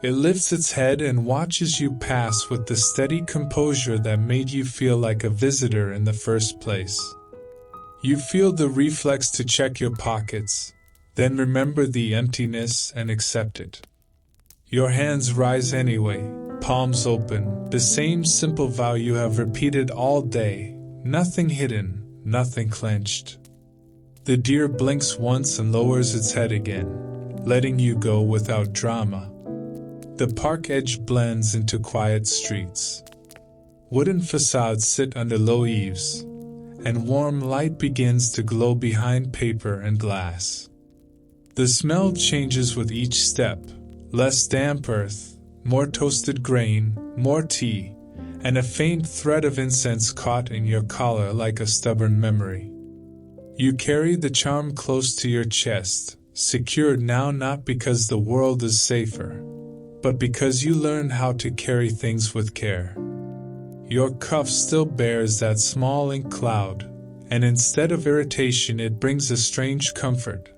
It lifts its head and watches you pass with the steady composure that made you feel like a visitor in the first place. You feel the reflex to check your pockets, then remember the emptiness and accept it. Your hands rise anyway, palms open, the same simple vow you have repeated all day, nothing hidden, nothing clenched. The deer blinks once and lowers its head again, letting you go without drama. The park edge blends into quiet streets. Wooden facades sit under low eaves, and warm light begins to glow behind paper and glass. The smell changes with each step, less damp earth, more toasted grain, more tea, and a faint thread of incense caught in your collar like a stubborn memory. You carry the charm close to your chest, secured now not because the world is safer, but because you learned how to carry things with care. Your cuff still bears that small ink cloud, and instead of irritation it brings a strange comfort.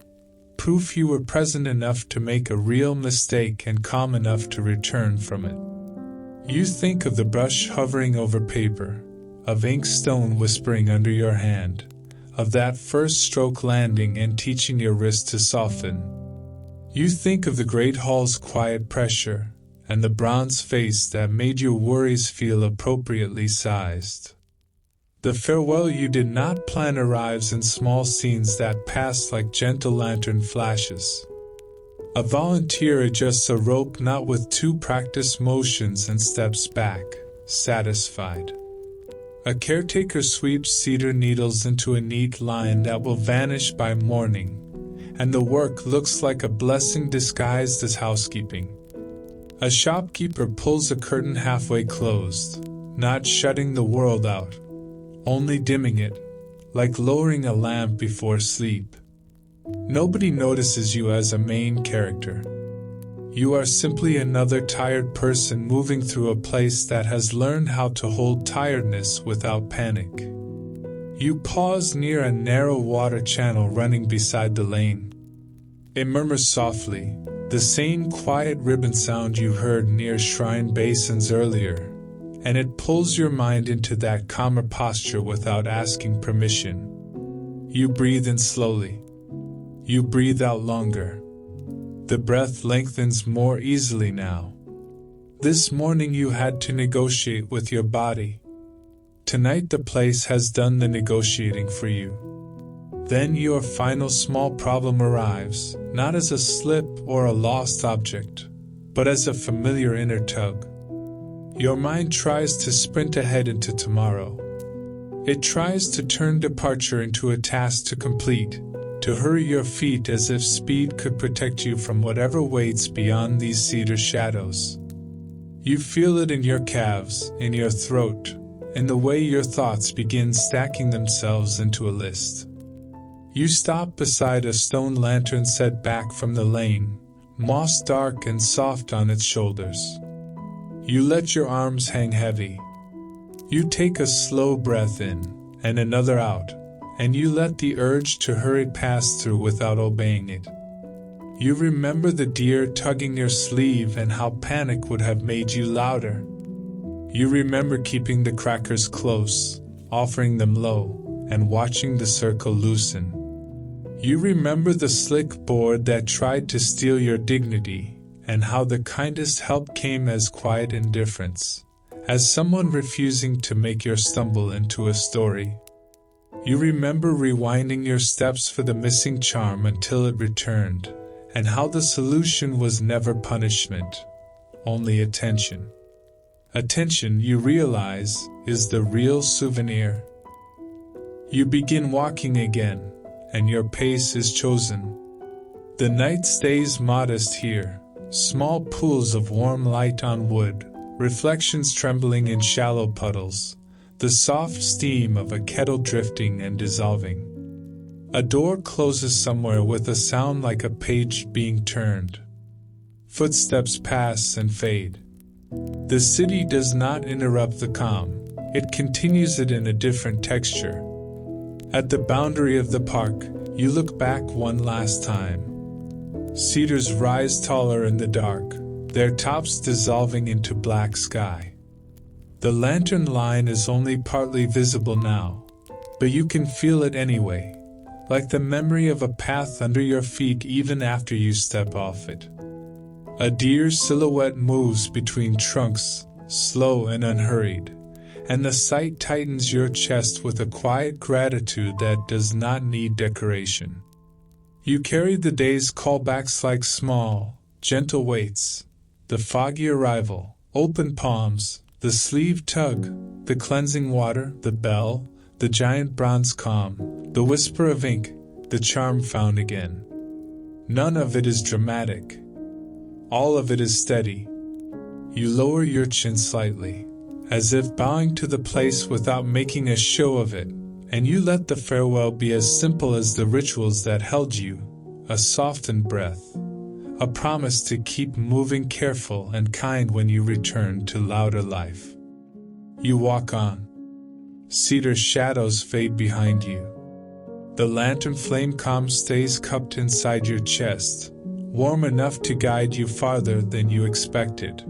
Proof you were present enough to make a real mistake and calm enough to return from it. You think of the brush hovering over paper, of ink stone whispering under your hand, of that first stroke landing and teaching your wrist to soften. You think of the great hall's quiet pressure, and the bronze face that made your worries feel appropriately sized. The farewell you did not plan arrives in small scenes that pass like gentle lantern flashes. A volunteer adjusts a rope knot with 2 practiced motions and steps back, satisfied. A caretaker sweeps cedar needles into a neat line that will vanish by morning, and the work looks like a blessing disguised as housekeeping. A shopkeeper pulls a curtain halfway closed, not shutting the world out, only dimming it, like lowering a lamp before sleep. Nobody notices you as a main character. You are simply another tired person moving through a place that has learned how to hold tiredness without panic. You pause near a narrow water channel running beside the lane. It murmurs softly, the same quiet ribbon sound you heard near shrine basins earlier, and it pulls your mind into that calmer posture without asking permission. You breathe in slowly. You breathe out longer. The breath lengthens more easily now. This morning you had to negotiate with your body. Tonight the place has done the negotiating for you. Then your final small problem arrives, not as a slip or a lost object, but as a familiar inner tug. Your mind tries to sprint ahead into tomorrow. It tries to turn departure into a task to complete, to hurry your feet as if speed could protect you from whatever waits beyond these cedar shadows. You feel it in your calves, in your throat, in the way your thoughts begin stacking themselves into a list. You stop beside a stone lantern set back from the lane, moss dark and soft on its shoulders. You let your arms hang heavy. You take a slow breath in, and another out, and you let the urge to hurry pass through without obeying it. You remember the deer tugging your sleeve and how panic would have made you louder. You remember keeping the crackers close, offering them low, and watching the circle loosen. You remember the slick board that tried to steal your dignity, and how the kindest help came as quiet indifference, as someone refusing to make your stumble into a story. You remember rewinding your steps for the missing charm until it returned, and how the solution was never punishment, only attention. Attention, you realize, is the real souvenir. You begin walking again, and your pace is chosen. The night stays modest here, small pools of warm light on wood, reflections trembling in shallow puddles, the soft steam of a kettle drifting and dissolving. A door closes somewhere with a sound like a page being turned. Footsteps pass and fade. The city does not interrupt the calm, it continues it in a different texture. At the boundary of the park, you look back one last time. Cedars rise taller in the dark, their tops dissolving into black sky. The lantern line is only partly visible now, but you can feel it anyway, like the memory of a path under your feet even after you step off it. A deer's silhouette moves between trunks, slow and unhurried, and the sight tightens your chest with a quiet gratitude that does not need decoration. You carry the day's callbacks like small, gentle weights, the foggy arrival, open palms, the sleeve tug, the cleansing water, the bell, the giant bronze calm, the whisper of ink, the charm found again. None of it is dramatic. All of it is steady. You lower your chin slightly, as if bowing to the place without making a show of it, and you let the farewell be as simple as the rituals that held you, a softened breath, a promise to keep moving careful and kind when you return to louder life. You walk on. Cedar shadows fade behind you. The lantern flame calm stays cupped inside your chest, warm enough to guide you farther than you expected.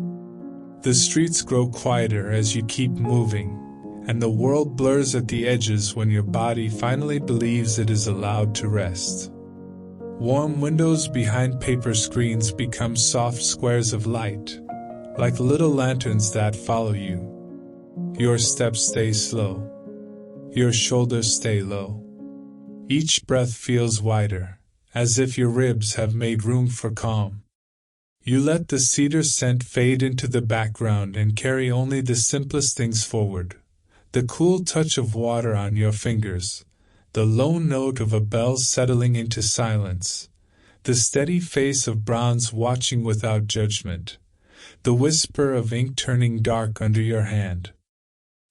The streets grow quieter as you keep moving, and the world blurs at the edges when your body finally believes it is allowed to rest. Warm windows behind paper screens become soft squares of light, like little lanterns that follow you. Your steps stay slow. Your shoulders stay low. Each breath feels wider, as if your ribs have made room for calm. You let the cedar scent fade into the background and carry only the simplest things forward. The cool touch of water on your fingers, the low note of a bell settling into silence, the steady face of bronze watching without judgment, the whisper of ink turning dark under your hand.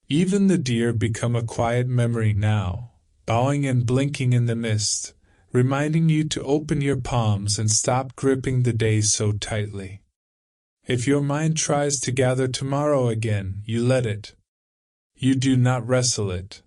Even the deer become a quiet memory now, bowing and blinking in the mist, reminding you to open your palms and stop gripping the day so tightly. If your mind tries to gather tomorrow again, you let it. You do not wrestle it.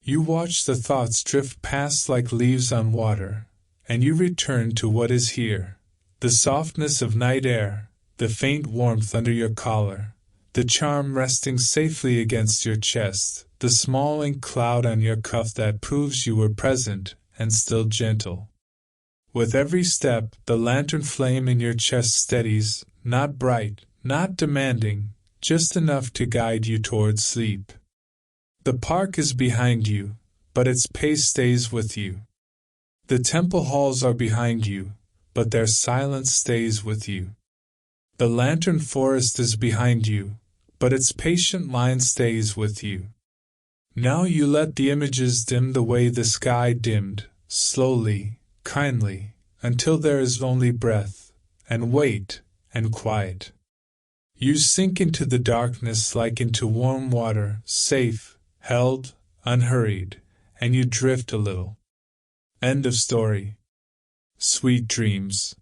You watch the thoughts drift past like leaves on water, and you return to what is here, the softness of night air, the faint warmth under your collar, the charm resting safely against your chest, the small ink cloud on your cuff that proves you were present and still gentle. With every step, the lantern flame in your chest steadies, not bright, not demanding, just enough to guide you towards sleep. The park is behind you, but its pace stays with you. The temple halls are behind you, but their silence stays with you. The lantern forest is behind you, but its patient line stays with you. Now you let the images dim the way the sky dimmed, slowly, kindly, until there is only breath, and weight, and quiet. You sink into the darkness like into warm water, safe, held, unhurried, and you drift a little. End of story. Sweet dreams.